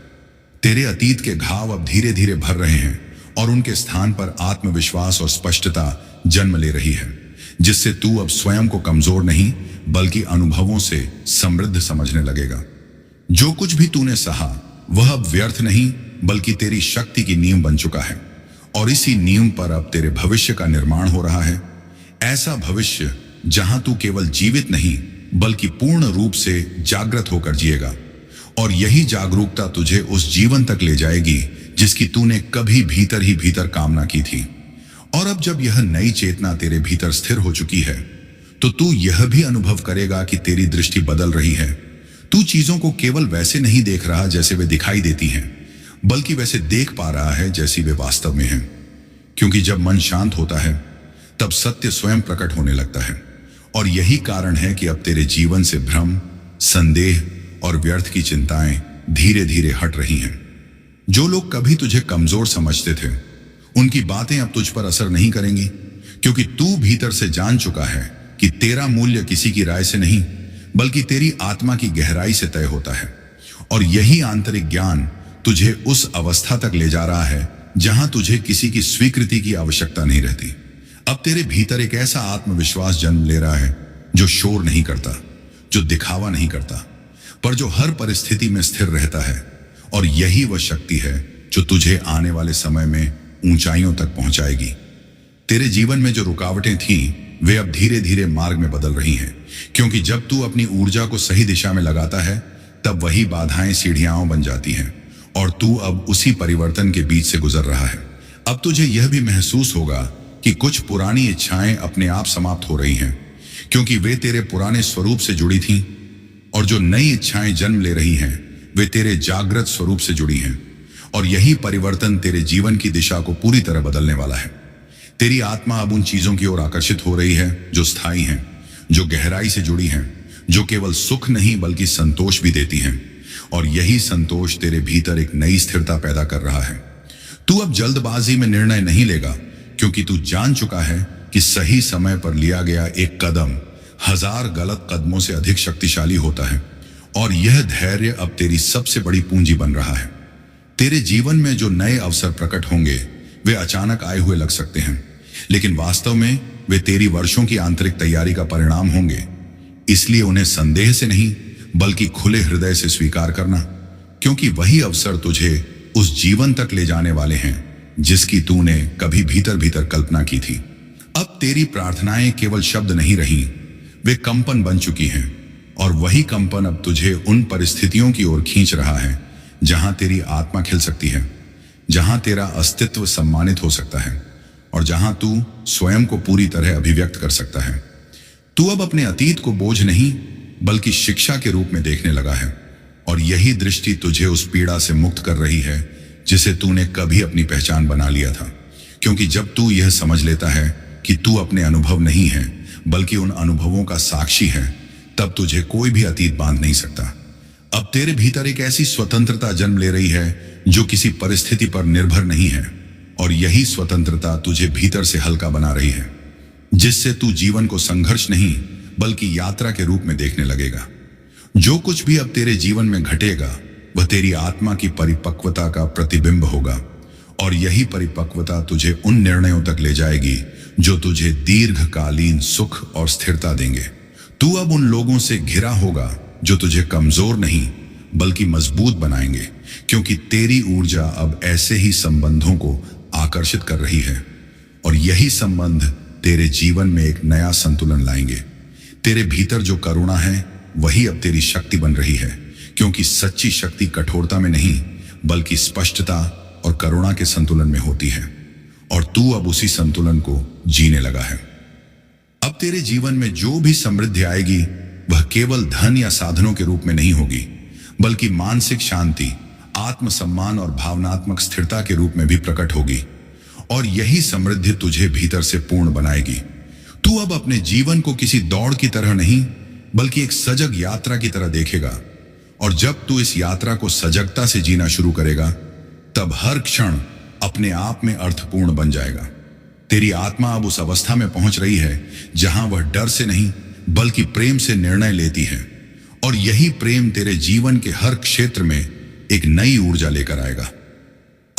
तेरे अतीत के घाव अब धीरे धीरे भर रहे हैं और उनके स्थान पर आत्मविश्वास और स्पष्टता जन्म ले रही है, जिससे तू अब स्वयं को कमजोर नहीं बल्कि अनुभवों से समृद्ध समझने लगेगा। जो कुछ भी तूने सहा वह अब व्यर्थ नहीं बल्कि तेरी शक्ति की नींव बन चुका है, और इसी नींव पर अब तेरे भविष्य का निर्माण हो रहा है। ऐसा भविष्य जहां तू केवल जीवित नहीं बल्कि पूर्ण रूप से जागृत होकर जिएगा, और यही जागरूकता तुझे उस जीवन तक ले जाएगी जिसकी तूने कभी भीतर ही भीतर कामना की थी। और अब जब यह नई चेतना तेरे भीतर स्थिर हो चुकी है, तो तू यह भी अनुभव करेगा कि तेरी दृष्टि बदल रही है। तू चीजों को केवल वैसे नहीं देख रहा जैसे वे दिखाई देती हैं, बल्कि वैसे देख पा रहा है जैसी वे वास्तव में हैं। क्योंकि जब मन शांत होता है तब सत्य स्वयं प्रकट होने लगता है, और यही कारण है कि अब तेरे जीवन से भ्रम, संदेह और व्यर्थ की चिंताएं धीरे धीरे हट रही हैं। जो लोग कभी तुझे कमजोर समझते थे, उनकी बातें अब तुझ पर असर नहीं करेंगी, क्योंकि तू भीतर से जान चुका है कि तेरा मूल्य किसी की राय से नहीं बल्कि तेरी आत्मा की गहराई से तय होता है। और यही आंतरिक ज्ञान तुझे उस अवस्था तक ले जा रहा है जहां तुझे किसी की स्वीकृति की आवश्यकता नहीं रहती। अब तेरे भीतर एक ऐसा आत्मविश्वास जन्म ले रहा है जो शोर नहीं करता, जो दिखावा नहीं करता, पर जो हर परिस्थिति में स्थिर रहता है। और यही वह शक्ति है जो तुझे आने वाले समय में ऊंचाइयों तक पहुंचाएगी। तेरे जीवन में जो रुकावटें थीं, वे अब धीरे धीरे मार्ग में बदल रही हैं, क्योंकि जब तू अपनी ऊर्जा को सही दिशा में लगाता है तब वही बाधाएं सीढ़ियां बन जाती हैं, और तू अब उसी परिवर्तन के बीच से गुजर रहा है। अब तुझे यह भी महसूस होगा कि कुछ पुरानी इच्छाएं अपने आप समाप्त हो रही हैं, क्योंकि वे तेरे पुराने स्वरूप से जुड़ी थीं, और जो नई इच्छाएं जन्म ले रही हैं वे तेरे जागृत स्वरूप से जुड़ी हैं। और यही परिवर्तन तेरे जीवन की दिशा को पूरी तरह बदलने वाला है। तेरी आत्मा अब उन चीजों की ओर आकर्षित हो रही है जो स्थायी हैं, जो गहराई से जुड़ी हैं, जो केवल सुख नहीं बल्कि संतोष भी देती हैं। और यही संतोष तेरे भीतर एक नई स्थिरता पैदा कर रहा है। तू अब जल्दबाजी में निर्णय नहीं लेगा, क्योंकि तू जान चुका है कि सही समय पर लिया गया एक कदम 1000 गलत कदमों से अधिक शक्तिशाली होता है। और यह धैर्य अब तेरी सबसे बड़ी पूंजी बन रहा है। तेरे जीवन में जो नए अवसर प्रकट होंगे वे अचानक आए हुए लग सकते हैं, लेकिन वास्तव में वे तेरी वर्षों की आंतरिक तैयारी का परिणाम होंगे। इसलिए उन्हें संदेह से नहीं बल्कि खुले हृदय से स्वीकार करना, क्योंकि वही अवसर तुझे उस जीवन तक ले जाने वाले हैं जिसकी तूने कभी भीतर भीतर कल्पना की थी। अब तेरी प्रार्थनाएं केवल शब्द नहीं रही, वे कंपन बन चुकी हैं, और वही कंपन अब तुझे उन परिस्थितियों की ओर खींच रहा है जहां तेरी आत्मा खिल सकती है, जहां तेरा अस्तित्व सम्मानित हो सकता है, और जहां तू स्वयं को पूरी तरह अभिव्यक्त कर सकता है। तू अब अपने अतीत को बोझ नहीं बल्कि शिक्षा के रूप में देखने लगा है, और यही दृष्टि तुझे उस पीड़ा से मुक्त कर रही है जिसे तूने कभी अपनी पहचान बना लिया था। क्योंकि जब तू यह समझ लेता है कि तू अपने अनुभव नहीं है बल्कि उन अनुभवों का साक्षी है, तब तुझे कोई भी अतीत बांध नहीं सकता। अब तेरे भीतर एक ऐसी स्वतंत्रता जन्म ले रही है जो किसी परिस्थिति पर निर्भर नहीं है, और यही स्वतंत्रता तुझे भीतर से हल्का बना रही है, जिससे तू जीवन को संघर्ष नहीं बल्कि यात्रा के रूप में देखने लगेगा। जो कुछ भी अब तेरे जीवन में घटेगा वह तेरी आत्मा की परिपक्वता का प्रतिबिंब होगा, और यही परिपक्वता तुझे उन निर्णयों तक ले जाएगी जो तुझे दीर्घकालीन सुख और स्थिरता देंगे। तू अब उन लोगों से घिरा होगा जो तुझे कमजोर नहीं बल्कि मजबूत बनाएंगे, क्योंकि तेरी ऊर्जा अब ऐसे ही संबंधों को आकर्षित कर रही है, और यही संबंध तेरे जीवन में एक नया संतुलन लाएंगे। तेरे भीतर जो करुणा है वही अब तेरी शक्ति बन रही है, क्योंकि सच्ची शक्ति कठोरता में नहीं बल्कि स्पष्टता और करुणा के संतुलन में होती है, और तू अब उसी संतुलन को जीने लगा है। अब तेरे जीवन में जो भी समृद्धि आएगी वह केवल धन या साधनों के रूप में नहीं होगी, बल्कि मानसिक शांति, आत्मसम्मान और भावनात्मक स्थिरता के रूप में भी प्रकट होगी। और यही समृद्धि तुझे भीतर से पूर्ण बनाएगी। तू अब अपने जीवन को किसी दौड़ की तरह नहीं, बल्कि एक सजग यात्रा की तरह देखेगा। और जब तू इस यात्रा को सजगता से जीना शुरू करेगा, तब हर क्षण अपने आप में अर्थपूर्ण बन जाएगा। तेरी आत्मा अब उस अवस्था में पहुंच रही है जहां वह डर से नहीं, बल्कि प्रेम से निर्णय लेती है। और यही प्रेम तेरे जीवन के हर क्षेत्र में एक नई ऊर्जा लेकर आएगा।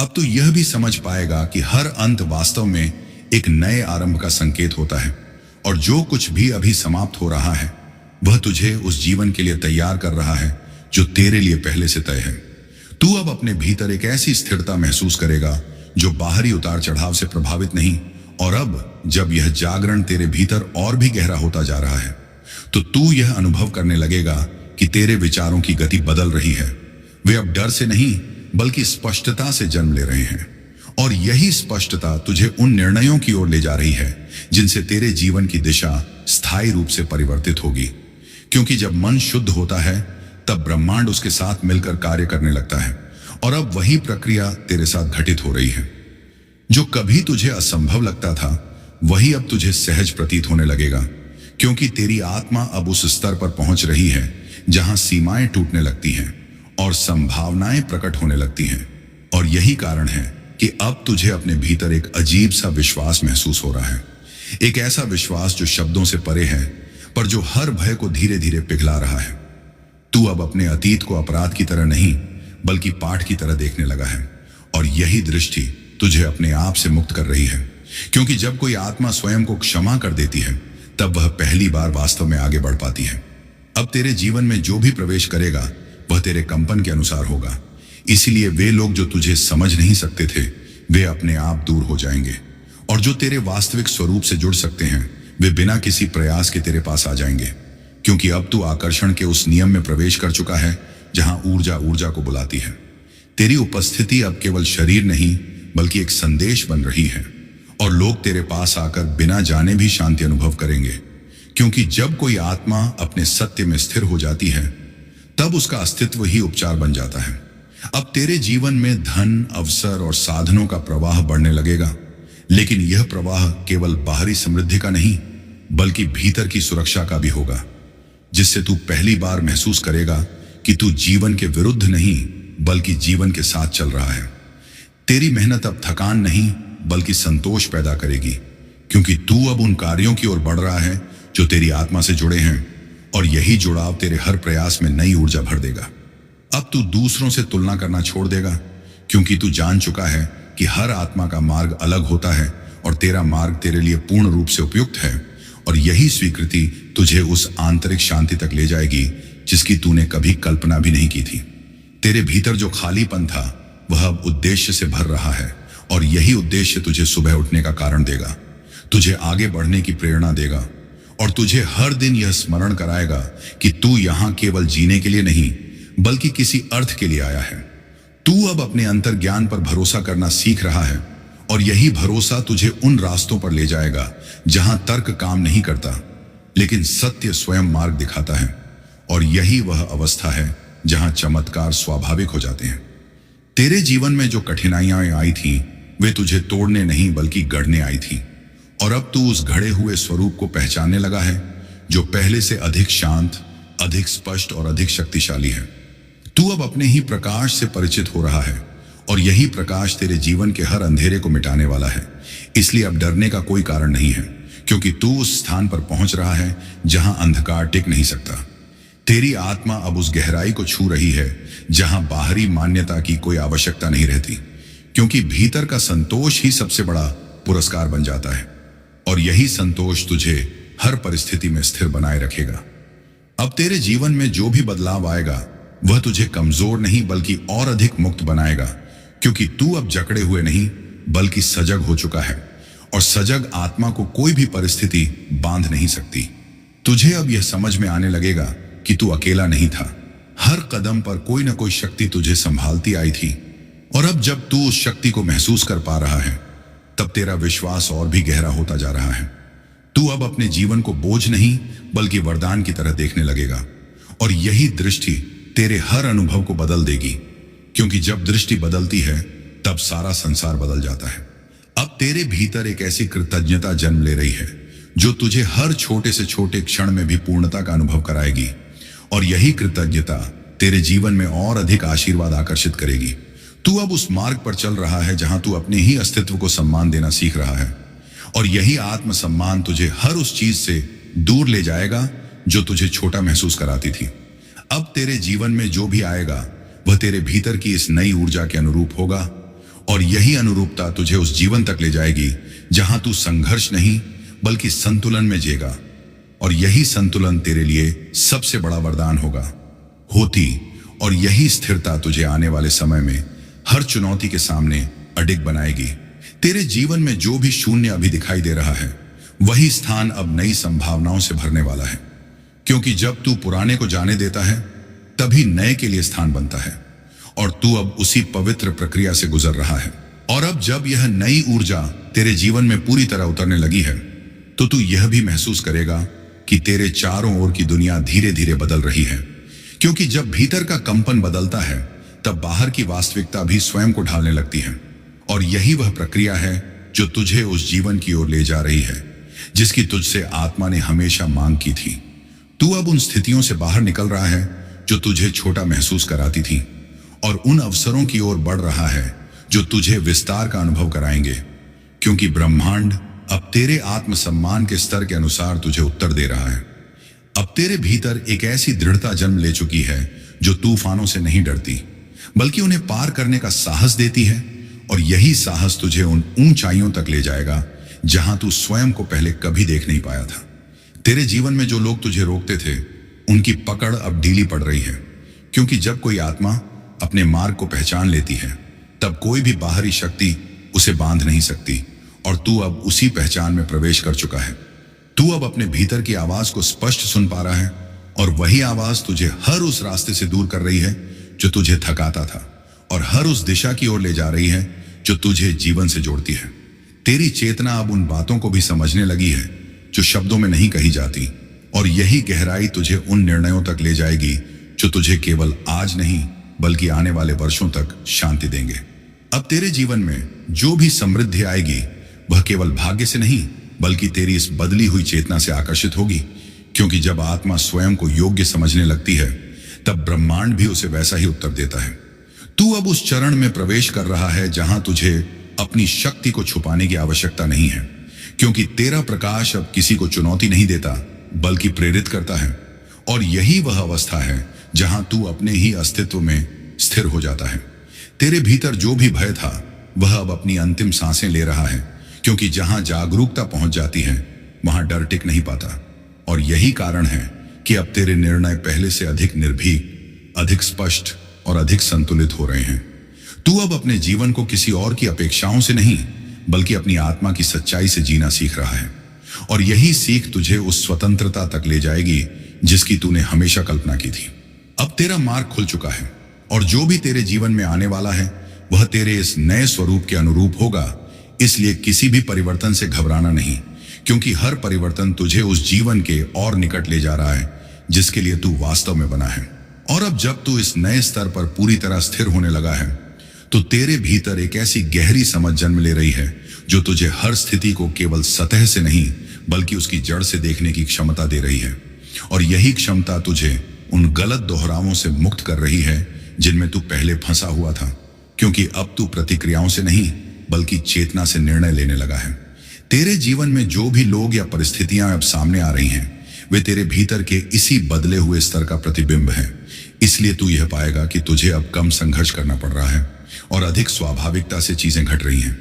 अब तू यह भी समझ पाएगा कि हर अंत वास्तव में एक नए आरंभ का संकेत होता है, और जो कुछ भी अभी समाप्त हो रहा है वह तुझे उस जीवन के लिए तैयार कर रहा है जो तेरे लिए पहले से तय है। तू अब अपने भीतर एक ऐसी स्थिरता महसूस करेगा जो बाहरी उतार चढ़ाव से प्रभावित नहीं। और अब जब यह जागरण तेरे भीतर और भी गहरा होता जा रहा है, तो तू यह अनुभव करने लगेगा कि तेरे विचारों की गति बदल रही है। वे अब डर से नहीं, बल्कि स्पष्टता से जन्म ले रहे हैं। और यही स्पष्टता तुझे उन निर्णयों की ओर ले जा रही है जिनसे तेरे जीवन की दिशा स्थायी रूप से परिवर्तित होगी। क्योंकि जब मन शुद्ध होता है, तब ब्रह्मांड उसके साथ मिलकर कार्य करने लगता है। और अब वही प्रक्रिया तेरे साथ घटित हो रही है। जो कभी तुझे असंभव लगता था, वही अब तुझे सहज प्रतीत होने लगेगा। क्योंकि तेरी आत्मा अब उस स्तर पर पहुंच रही है जहां सीमाएं टूटने लगती हैं और संभावनाएं प्रकट होने लगती हैं। और यही कारण है कि अब तुझे अपने भीतर एक अजीब सा विश्वास महसूस हो रहा है। एक ऐसा विश्वास जो शब्दों से परे है, पर जो हर भय को धीरे धीरे पिघला रहा है। तू अब अपने अतीत को अपराध की तरह नहीं, बल्कि पाठ की तरह देखने लगा है। और यही दृष्टि तुझे अपने आप से मुक्त कर रही है। क्योंकि जब कोई आत्मा स्वयं को क्षमा कर देती है, तब वह पहली बार वास्तव में आगे बढ़ पाती है। अब तेरे जीवन में जो भी प्रवेश करेगा, वह तेरे कंपन के अनुसार होगा। इसीलिए वे लोग जो तुझे समझ नहीं सकते थे, वे अपने आप दूर हो जाएंगे। और जो तेरे वास्तविक स्वरूप से जुड़ सकते हैं, वे बिना किसी प्रयास के तेरे पास आ जाएंगे। क्योंकि अब तू आकर्षण के उस नियम में प्रवेश कर चुका है जहां ऊर्जा ऊर्जा को बुलाती है। तेरी उपस्थिति अब केवल शरीर नहीं, बल्कि एक संदेश बन रही है। और लोग तेरे पास आकर बिना जाने भी शांति अनुभव करेंगे। क्योंकि जब कोई आत्मा अपने सत्य में स्थिर हो जाती है, तब उसका अस्तित्व ही उपचार बन जाता है। अब तेरे जीवन में धन, अवसर और साधनों का प्रवाह बढ़ने लगेगा। लेकिन यह प्रवाह केवल बाहरी समृद्धि का नहीं, बल्कि भीतर की सुरक्षा का भी होगा। जिससे तू पहली बार महसूस करेगा कि तू जीवन के विरुद्ध नहीं, बल्कि जीवन के साथ चल रहा है। तेरी मेहनत अब थकान नहीं, बल्कि संतोष पैदा करेगी। क्योंकि तू अब उन कार्यों की ओर बढ़ रहा है जो तेरी आत्मा से जुड़े हैं। और यही जुड़ाव तेरे हर प्रयास में नई ऊर्जा भर देगा। अब तू दूसरों से तुलना करना छोड़ देगा, क्योंकि तू जान चुका है कि हर आत्मा का मार्ग अलग होता है और तेरा मार्ग तेरे लिए पूर्ण रूप से उपयुक्त है। और यही स्वीकृति तुझे उस आंतरिक शांति तक ले जाएगी जिसकी तूने कभी कल्पना भी नहीं की थी। तेरे भीतर जो खालीपन था, वह अब उद्देश्य से भर रहा है। और यही उद्देश्य तुझे सुबह उठने का कारण देगा, तुझे आगे बढ़ने की प्रेरणा देगा, और तुझे हर दिन यह स्मरण कराएगा कि तू यहां केवल जीने के लिए नहीं, बल्कि किसी अर्थ के लिए आया है। तू अब अपने अंतर ज्ञान पर भरोसा करना सीख रहा है। और यही भरोसा तुझे उन रास्तों पर ले जाएगा जहां तर्क काम नहीं करता, लेकिन सत्य स्वयं मार्ग दिखाता है। और यही वह अवस्था है जहां चमत्कार स्वाभाविक हो जाते हैं। तेरे जीवन में जो कठिनाइयां आई थीं, वे तुझे तोड़ने नहीं, बल्कि गढ़ने आई थीं। और अब तू उस घड़े हुए स्वरूप को पहचानने लगा है जो पहले से अधिक शांत, अधिक स्पष्ट और अधिक शक्तिशाली है। तू अब अपने ही प्रकाश से परिचित हो रहा है। और यही प्रकाश तेरे जीवन के हर अंधेरे को मिटाने वाला है। इसलिए अब डरने का कोई कारण नहीं है, क्योंकि तू उस स्थान पर पहुंच रहा है जहां अंधकार टिक नहीं सकता। तेरी आत्मा अब उस गहराई को छू रही है जहां बाहरी मान्यता की कोई आवश्यकता नहीं रहती, क्योंकि भीतर का संतोष ही सबसे बड़ा पुरस्कार बन जाता है। और यही संतोष तुझे हर परिस्थिति में स्थिर बनाए रखेगा। अब तेरे जीवन में जो भी बदलाव आएगा, वह तुझे कमजोर नहीं, बल्कि और अधिक मुक्त बनाएगा। क्योंकि तू अब जकड़े हुए नहीं, बल्कि सजग हो चुका है। और सजग आत्मा को कोई भी परिस्थिति बांध नहीं सकती। तुझे अब यह समझ में आने लगेगा कि तू अकेला नहीं था। हर कदम पर कोई न कोई शक्ति तुझे संभालती आई थी। और अब जब तू उस शक्ति को महसूस कर पा रहा है, तब तेरा विश्वास और भी गहरा होता जा रहा है। तू अब अपने जीवन को बोझ नहीं, बल्कि वरदान की तरह देखने लगेगा। और यही दृष्टि तेरे हर अनुभव को बदल देगी, क्योंकि जब दृष्टि बदलती है तब सारा संसार बदल जाता है। अब तेरे भीतर एक ऐसी कृतज्ञता जन्म ले रही है जो तुझे हर छोटे से छोटे क्षण में भी पूर्णता का अनुभव कराएगी, और यही कृतज्ञता तेरे जीवन में और अधिक आशीर्वाद आकर्षित करेगी। तू अब उस मार्ग पर चल रहा है जहां तू अपने ही अस्तित्व को सम्मान देना सीख रहा है, और यही आत्मसम्मान तुझे हर उस चीज से दूर ले जाएगा जो तुझे छोटा महसूस कराती थी। अब तेरे जीवन में जो भी आएगा वह तेरे भीतर की इस नई ऊर्जा के अनुरूप होगा, और यही अनुरूपता तुझे उस जीवन तक ले जाएगी जहां तू संघर्ष नहीं बल्कि संतुलन में जिएगा, और यही संतुलन तेरे लिए सबसे बड़ा वरदान होती, और यही स्थिरता तुझे आने वाले समय में हर चुनौती के सामने अडिग बनाएगी। तेरे जीवन में जो भी शून्य अभी दिखाई दे रहा है वही स्थान अब नई संभावनाओं से भरने वाला है, क्योंकि जब तू पुराने को जाने देता है तभी नए के लिए स्थान बनता है, और तू अब उसी पवित्र प्रक्रिया से गुजर रहा है। और अब जब यह नई ऊर्जा तेरे जीवन में पूरी तरह उतरने लगी है तो तू यह भी महसूस करेगा कि तेरे चारों ओर की दुनिया धीरे धीरे बदल रही है, क्योंकि जब भीतर का कंपन बदलता है तब बाहर की वास्तविकता भी स्वयं को ढालने लगती है, और यही वह प्रक्रिया है जो तुझे उस जीवन की ओर ले जा रही है जिसकी तुझसे आत्मा ने हमेशा मांग की थी। तू अब उन स्थितियों से बाहर निकल रहा है जो तुझे छोटा महसूस कराती थी, और उन अवसरों की ओर बढ़ रहा है जो तुझे विस्तार का अनुभव कराएंगे, क्योंकि ब्रह्मांड अब तेरे आत्मसम्मान के स्तर के अनुसार तुझे उत्तर दे रहा है। अब तेरे भीतर एक ऐसी दृढ़ता जन्म ले चुकी है जो तूफानों से नहीं डरती बल्कि उन्हें पार करने का साहस देती है, और यही साहस तुझे उन ऊंचाइयों तक ले जाएगा जहां तू स्वयं को पहले कभी देख नहीं पाया था। तेरे जीवन में जो लोग तुझे रोकते थे उनकी पकड़ अब ढीली पड़ रही है, क्योंकि जब कोई आत्मा अपने मार्ग को पहचान लेती है तब कोई भी बाहरी शक्ति उसे बांध नहीं सकती, और तू अब उसी पहचान में प्रवेश कर चुका है। तू अब अपने भीतर की आवाज को स्पष्ट सुन पा रहा है, और वही आवाज तुझे हर उस रास्ते से दूर कर रही है जो तुझे थकाता था, और हर उस दिशा की ओर ले जा रही है जो तुझे जीवन से जोड़ती है। तेरी चेतना अब उन बातों को भी समझने लगी है जो शब्दों में नहीं कही जाती, और यही गहराई तुझे उन निर्णयों तक ले जाएगी जो तुझे केवल आज नहीं बल्कि आने वाले वर्षों तक शांति देंगे। अब तेरे जीवन में जो भी समृद्धि आएगी वह केवल भाग्य से नहीं बल्कि तेरी इस बदली हुई चेतना से आकर्षित होगी, क्योंकि जब आत्मा स्वयं को योग्य समझने लगती है तब ब्रह्मांड भी उसे वैसा ही उत्तर देता है। तू अब उस चरण में प्रवेश कर रहा है जहां तुझे अपनी शक्ति को छुपाने की आवश्यकता नहीं है, क्योंकि तेरा प्रकाश अब किसी को चुनौती नहीं देता बल्कि प्रेरित करता है, और यही वह अवस्था है जहां तू अपने ही अस्तित्व में स्थिर हो जाता है। तेरे भीतर जो भी भय था वह अब अपनी अंतिम सांसें ले रहा है, क्योंकि जहां जागरूकता पहुंच जाती है वहां डर टिक नहीं पाता, और यही कारण है कि अब तेरे निर्णय पहले से अधिक निर्भीक, अधिक स्पष्ट और अधिक संतुलित हो रहे हैं। तू अब अपने जीवन को किसी और की अपेक्षाओं से नहीं बल्कि अपनी आत्मा की सच्चाई से जीना सीख रहा है, और यही सीख तुझे उस स्वतंत्रता तक ले जाएगी जिसकी तूने हमेशा कल्पना की थी। अब तेरा मार्ग खुल चुका है, और जो भी तेरे जीवन में आने वाला है वह तेरे इस नए स्वरूप के अनुरूप होगा। इसलिए किसी भी परिवर्तन से घबराना नहीं, क्योंकि हर परिवर्तन तुझे उस जीवन के और निकट ले जा रहा है जिसके लिए तू वास्तव में बना है। और अब जब तू इस नए स्तर पर पूरी तरह स्थिर होने लगा है तो तेरे भीतर एक ऐसी गहरी समझ जन्म ले रही है जो तुझे हर स्थिति को केवल सतह से नहीं बल्कि उसकी जड़ से देखने की क्षमता दे रही है, और यही क्षमता तुझे उन गलत दोहरावों से मुक्त कर रही है जिनमें तू पहले फंसा हुआ था, क्योंकि अब तू प्रतिक्रियाओं से नहीं बल्कि चेतना से निर्णय लेने लगा है। तेरे जीवन में जो भी लोग या परिस्थितियां अब सामने आ रही हैं वे तेरे भीतर के इसी बदले हुए स्तर का प्रतिबिंब है। इसलिए तू यह पाएगा कि तुझे अब कम संघर्ष करना पड़ रहा है और अधिक स्वाभाविकता से चीजें घट रही हैं,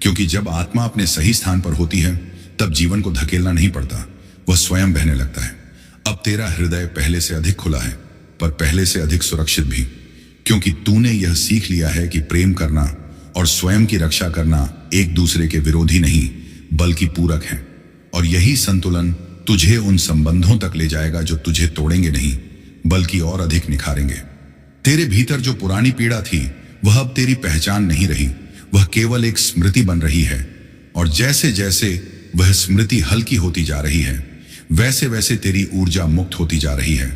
क्योंकि जब आत्मा अपने सही स्थान पर होती है तब जीवन को धकेलना नहीं पड़ता, वह स्वयं बहने लगता है। अब तेरा हृदय पहले से अधिक खुला है, पर पहले से अधिक सुरक्षित भी, क्योंकि तूने यह सीख लिया है कि प्रेम करना और स्वयं की रक्षा करना एक दूसरे के विरोधी नहीं बल्कि पूरक हैं, और यही संतुलन तुझे उन संबंधों तक ले जाएगा जो तुझे तोड़ेंगे नहीं बल्कि और अधिक निखारेंगे। तेरे भीतर जो पुरानी पीड़ा थी वह अब तेरी पहचान नहीं रही, वह केवल एक स्मृति बन रही है, और जैसे जैसे वह स्मृति हल्की होती जा रही है वैसे वैसे तेरी ऊर्जा मुक्त होती जा रही है,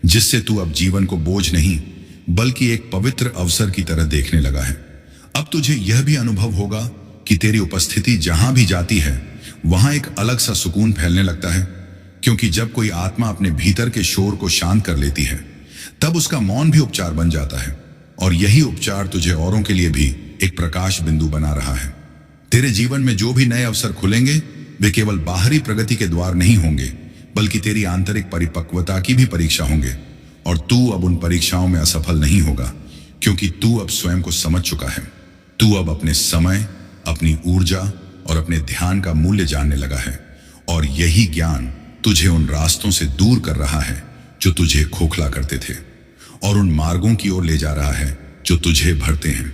जिससे तू अब जीवन को बोझ नहीं बल्कि एक पवित्र अवसर की तरह देखने लगा है। अब तुझे यह भी अनुभव होगा कि तेरी उपस्थिति जहां भी जाती है वहां एक अलग सा सुकून फैलने लगता है, क्योंकि जब कोई आत्मा अपने भीतर के शोर को शांत कर लेती है तब उसका मौन भी उपचार बन जाता है, और यही उपचार तुझे औरों के लिए भी एक प्रकाश बिंदु बना रहा है। तेरे जीवन में जो भी नए अवसर खुलेंगे वे केवल बाहरी प्रगति के द्वार नहीं होंगे, बल्कि तेरी आंतरिक परिपक्वता की भी परीक्षा होंगे। और तू अब उन परीक्षाओं में असफल नहीं होगा, क्योंकि तू अब स्वयं को समझ चुका है। तू अब अपने समय, अपनी ऊर्जा और अपने ध्यान का मूल्य जानने लगा है, और यही ज्ञान तुझे उन रास्तों से दूर कर रहा है जो तुझे खोखला करते थे, और उन मार्गों की ओर ले जा रहा है जो तुझे भरते हैं।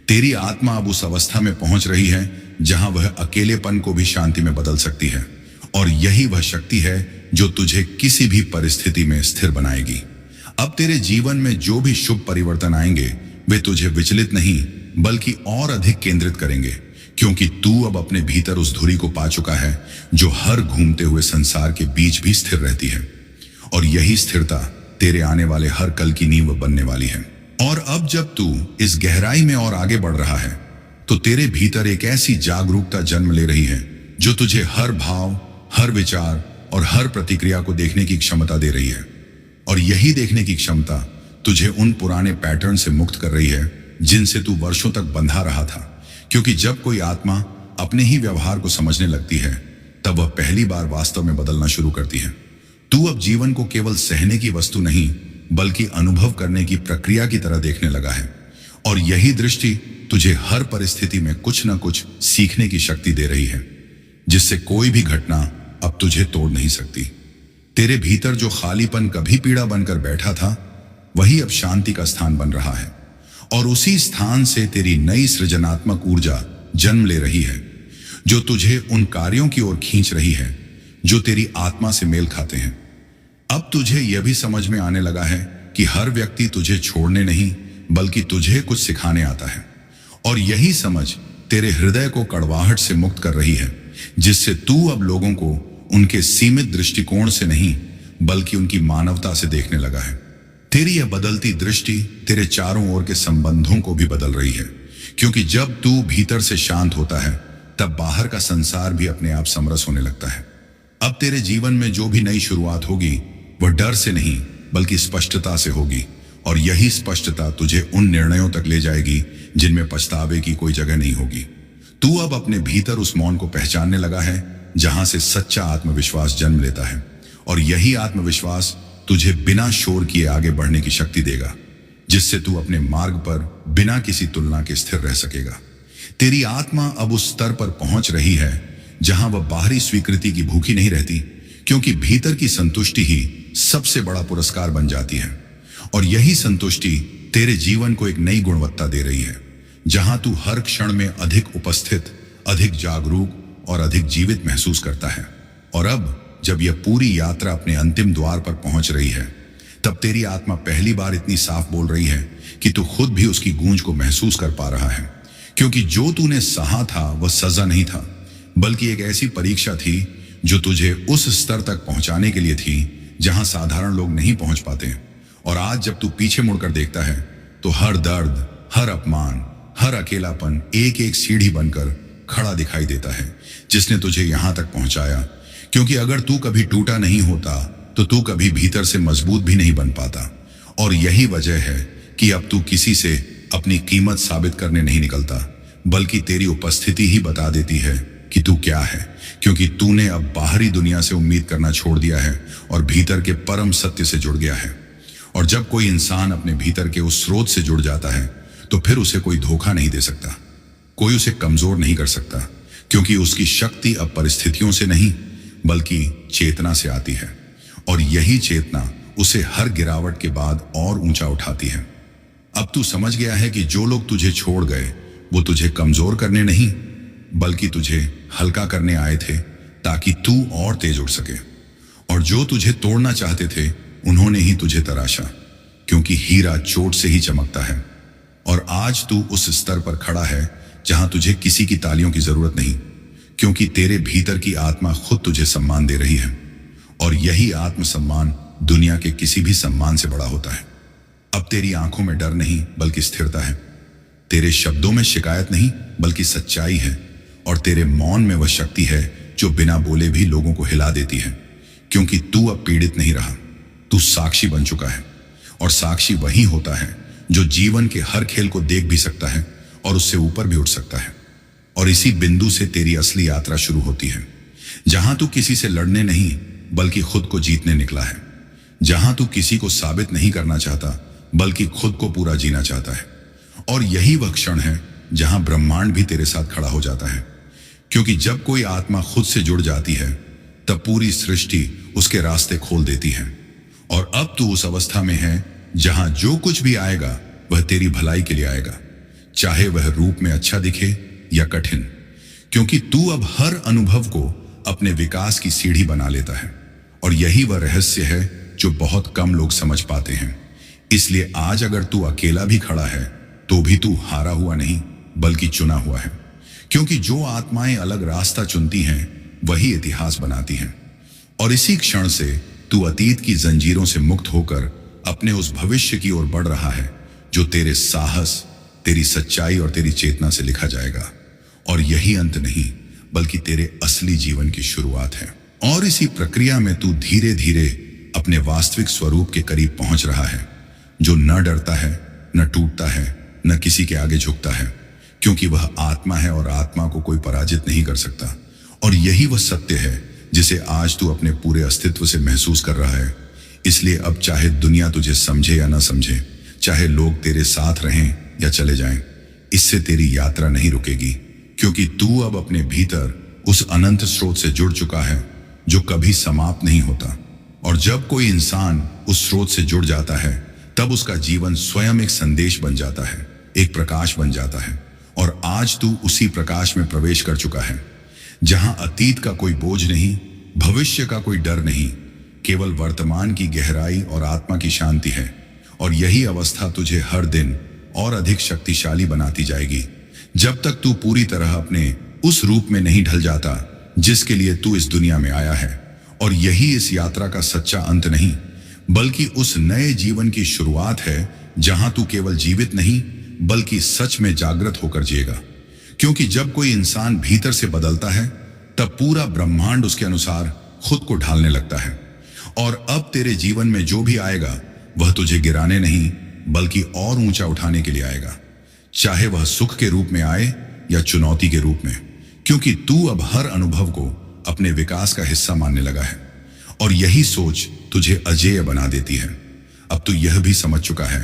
तेरी आत्मा अब उस अवस्था में पहुंच रही है जहां वह अकेलेपन को भी शांति में बदल सकती है, और यही वह शक्ति है जो तुझे किसी भी परिस्थिति में स्थिर बनाएगी। अब तेरे जीवन में जो भी शुभ परिवर्तन आएंगे वे तुझे विचलित नहीं बल्कि और अधिक केंद्रित करेंगे, क्योंकि तू अब अपने भीतर उस धुरी को पा चुका है जो हर घूमते हुए संसार के बीच भी स्थिर रहती है, और यही स्थिरता तेरे आने वाले हर कल की नींव बनने वाली है। और अब जब तू इस गहराई में और आगे बढ़ रहा है तो तेरे भीतर एक ऐसी जागरूकता जन्म ले रही है जो तुझे हर भाव, हर विचार और हर प्रतिक्रिया को देखने की क्षमता दे रही है, और यही देखने की क्षमता तुझे उन पुराने पैटर्न से मुक्त कर रही है जिनसे तू वर्षों तक बंधा रहा था। क्योंकि जब कोई आत्मा अपने ही व्यवहार को समझने लगती है तब वह पहली बार वास्तव में बदलना शुरू करती है। तू अब जीवन को केवल सहने की वस्तु नहीं बल्कि अनुभव करने की प्रक्रिया की तरह देखने लगा है, और यही दृष्टि तुझे हर परिस्थिति में कुछ न कुछ सीखने की शक्ति दे रही है, जिससे कोई भी घटना अब तुझे तोड़ नहीं सकती। तेरे भीतर जो खालीपन कभी पीड़ा बनकर बैठा था वही अब शांति का स्थान बन रहा है, और उसी स्थान से तेरी नई सृजनात्मक ऊर्जा जन्म ले रही है जो तुझे उन कार्यों की ओर खींच रही है जो तेरी आत्मा से मेल खाते हैं। अब तुझे यह भी समझ में आने लगा है कि हर व्यक्ति तुझे छोड़ने नहीं बल्कि तुझे कुछ सिखाने आता है, और यही समझ तेरे हृदय को कड़वाहट से मुक्त कर रही है, जिससे तू अब लोगों को उनके सीमित दृष्टिकोण से नहीं बल्कि उनकी मानवता से देखने लगा है। तेरी यह बदलती दृष्टि तेरे चारों ओर के संबंधों को भी बदल रही है, क्योंकि जब तू भीतर से शांत होता है तब बाहर का संसार भी अपने आप समरस होने लगता है। अब तेरे जीवन में जो भी नई शुरुआत होगी वह डर से नहीं बल्कि स्पष्टता से होगी, और यही स्पष्टता तुझे उन निर्णयों तक ले जाएगी जिनमें पछतावे की कोई जगह नहीं होगी। तू अब अपने भीतर उस मौन को पहचानने लगा है जहां से सच्चा आत्मविश्वास जन्म लेता है, और यही आत्मविश्वास तुझे बिना शोर किए आगे बढ़ने की शक्ति देगा, जिससे तू अपने मार्ग पर बिना किसी तुलना के स्थिर रह सकेगा। तेरी आत्मा अब उस स्तर पर पहुंच रही है जहां वह बाहरी स्वीकृति की भूखी नहीं रहती, क्योंकि भीतर की संतुष्टि ही सबसे बड़ा पुरस्कार बन जाती है, और यही संतुष्टि तेरे जीवन को एक नई गुणवत्ता दे रही है, जहां तू हर क्षण में अधिक उपस्थित, अधिक जागरूक और अधिक जीवित महसूस करता है। और अब जब यह पूरी यात्रा अपने अंतिम द्वार पर पहुंच रही है तब तेरी आत्मा पहली बार इतनी साफ बोल रही है कि तू खुद भी उसकी गूंज को महसूस कर पा रहा है, क्योंकि जो तूने सहा था वह सजा नहीं था बल्कि एक ऐसी परीक्षा थी जो तुझे उस स्तर तक पहुंचाने के लिए थी जहां साधारण लोग नहीं पहुंच पाते। और आज जब तू पीछे मुड़कर देखता है तो हर दर्द, हर अपमान, हर अकेलापन एक एक सीढ़ी बनकर खड़ा दिखाई देता है जिसने तुझे यहां तक पहुंचाया, क्योंकि अगर तू कभी टूटा नहीं होता तो तू कभी भीतर से मजबूत भी नहीं बन पाता। और यही वजह है कि अब तू किसी से अपनी कीमत साबित करने नहीं निकलता, बल्कि तेरी उपस्थिति ही बता देती है कि तू क्या है, क्योंकि तूने अब बाहरी दुनिया से उम्मीद करना छोड़ दिया है और भीतर के परम सत्य से जुड़ गया है। और जब कोई इंसान अपने भीतर के उस स्रोत से जुड़ जाता है तो फिर उसे कोई धोखा नहीं दे सकता, कोई उसे कमजोर नहीं कर सकता, क्योंकि उसकी शक्ति अब परिस्थितियों से नहीं बल्कि चेतना से आती है, और यही चेतना उसे हर गिरावट के बाद और ऊंचा उठाती है। अब तू समझ गया है कि जो लोग तुझे छोड़ गए वो तुझे कमजोर करने नहीं बल्कि तुझे हल्का करने आए थे ताकि तू और तेज उठ सके, और जो तुझे तोड़ना चाहते थे उन्होंने ही तुझे तराशा, क्योंकि हीरा चोट से ही चमकता है। और आज तू उस स्तर पर खड़ा है जहां तुझे किसी की तालियों की जरूरत नहीं, क्योंकि तेरे भीतर की आत्मा खुद तुझे सम्मान दे रही है, और यही आत्मसम्मान दुनिया के किसी भी सम्मान से बड़ा होता है। अब तेरी आंखों में डर नहीं बल्कि स्थिरता है, तेरे शब्दों में शिकायत नहीं बल्कि सच्चाई है, और तेरे मौन में वह शक्ति है जो बिना बोले भी लोगों को हिला देती है। क्योंकि तू अब पीड़ित नहीं रहा, तू साक्षी बन चुका है, और साक्षी वही होता है जो जीवन के हर खेल को देख भी सकता है और उससे ऊपर भी उठ सकता है। और इसी बिंदु से तेरी असली यात्रा शुरू होती है, जहां तू किसी से लड़ने नहीं बल्कि खुद को जीतने निकला है, जहां तू किसी को साबित नहीं करना चाहता बल्कि खुद को पूरा जीना चाहता है। और यही वह क्षण है जहां ब्रह्मांड भी तेरे साथ खड़ा हो जाता है, क्योंकि जब कोई आत्मा खुद से जुड़ जाती है तब पूरी सृष्टि उसके रास्ते खोल देती है। और अब तू उस अवस्था में है जहां जो कुछ भी आएगा वह तेरी भलाई के लिए आएगा, चाहे वह रूप में अच्छा दिखे या कठिन, क्योंकि तू अब हर अनुभव को अपने विकास की सीढ़ी बना लेता है। और यही वह रहस्य है जो बहुत कम लोग समझ पाते हैं। इसलिए आज अगर तू अकेला भी खड़ा है तो भी तू हारा हुआ नहीं बल्कि चुना हुआ है, क्योंकि जो आत्माएं अलग रास्ता चुनती हैं वही इतिहास बनाती हैं। और इसी क्षण से तू अतीत की जंजीरों से मुक्त होकर अपने उस भविष्य की ओर बढ़ रहा है जो तेरे साहस, तेरी सच्चाई और तेरी चेतना से लिखा जाएगा। और यही अंत नहीं बल्कि तेरे असली जीवन की शुरुआत है। और इसी प्रक्रिया में तू धीरे धीरे अपने वास्तविक स्वरूप के करीब पहुंच रहा है, जो न डरता है, न टूटता है, न किसी के आगे झुकता है, क्योंकि वह आत्मा है और आत्मा को कोई पराजित नहीं कर सकता। और यही वह सत्य है जिसे आज तू अपने पूरे अस्तित्व से महसूस कर रहा है। इसलिए अब चाहे दुनिया तुझे समझे या न समझे, चाहे लोग तेरे साथ रहें या चले जाएं, इससे तेरी यात्रा नहीं रुकेगी, क्योंकि तू अब अपने भीतर उस अनंत स्रोत से जुड़ चुका है जो कभी समाप्त नहीं होता। और जब कोई इंसान उस स्रोत से जुड़ जाता है तब उसका जीवन स्वयं एक संदेश बन जाता है, एक प्रकाश बन जाता है। और आज तू उसी प्रकाश में प्रवेश कर चुका है, जहां अतीत का कोई बोझ नहीं, भविष्य का कोई डर नहीं, केवल वर्तमान की गहराई और आत्मा की शांति है। और यही अवस्था तुझे हर दिन और अधिक शक्तिशाली बनाती जाएगी, जब तक तू पूरी तरह अपने उस रूप में नहीं ढल जाता जिसके लिए तू इस दुनिया में आया है। और यही इस यात्रा का सच्चा अंत नहीं बल्कि उस नए जीवन की शुरुआत है, जहां तू केवल जीवित नहीं बल्कि सच में जागृत होकर जिएगा। क्योंकि जब कोई इंसान भीतर से बदलता है तब पूरा ब्रह्मांड उसके अनुसार खुद को ढालने लगता है। और अब तेरे जीवन में जो भी आएगा वह तुझे गिराने नहीं बल्कि और ऊंचा उठाने के लिए आएगा, चाहे वह सुख के रूप में आए या चुनौती के रूप में, क्योंकि तू अब हर अनुभव को अपने विकास का हिस्सा मानने लगा है। और यही सोच तुझे अजेय बना देती है। अब तू यह भी समझ चुका है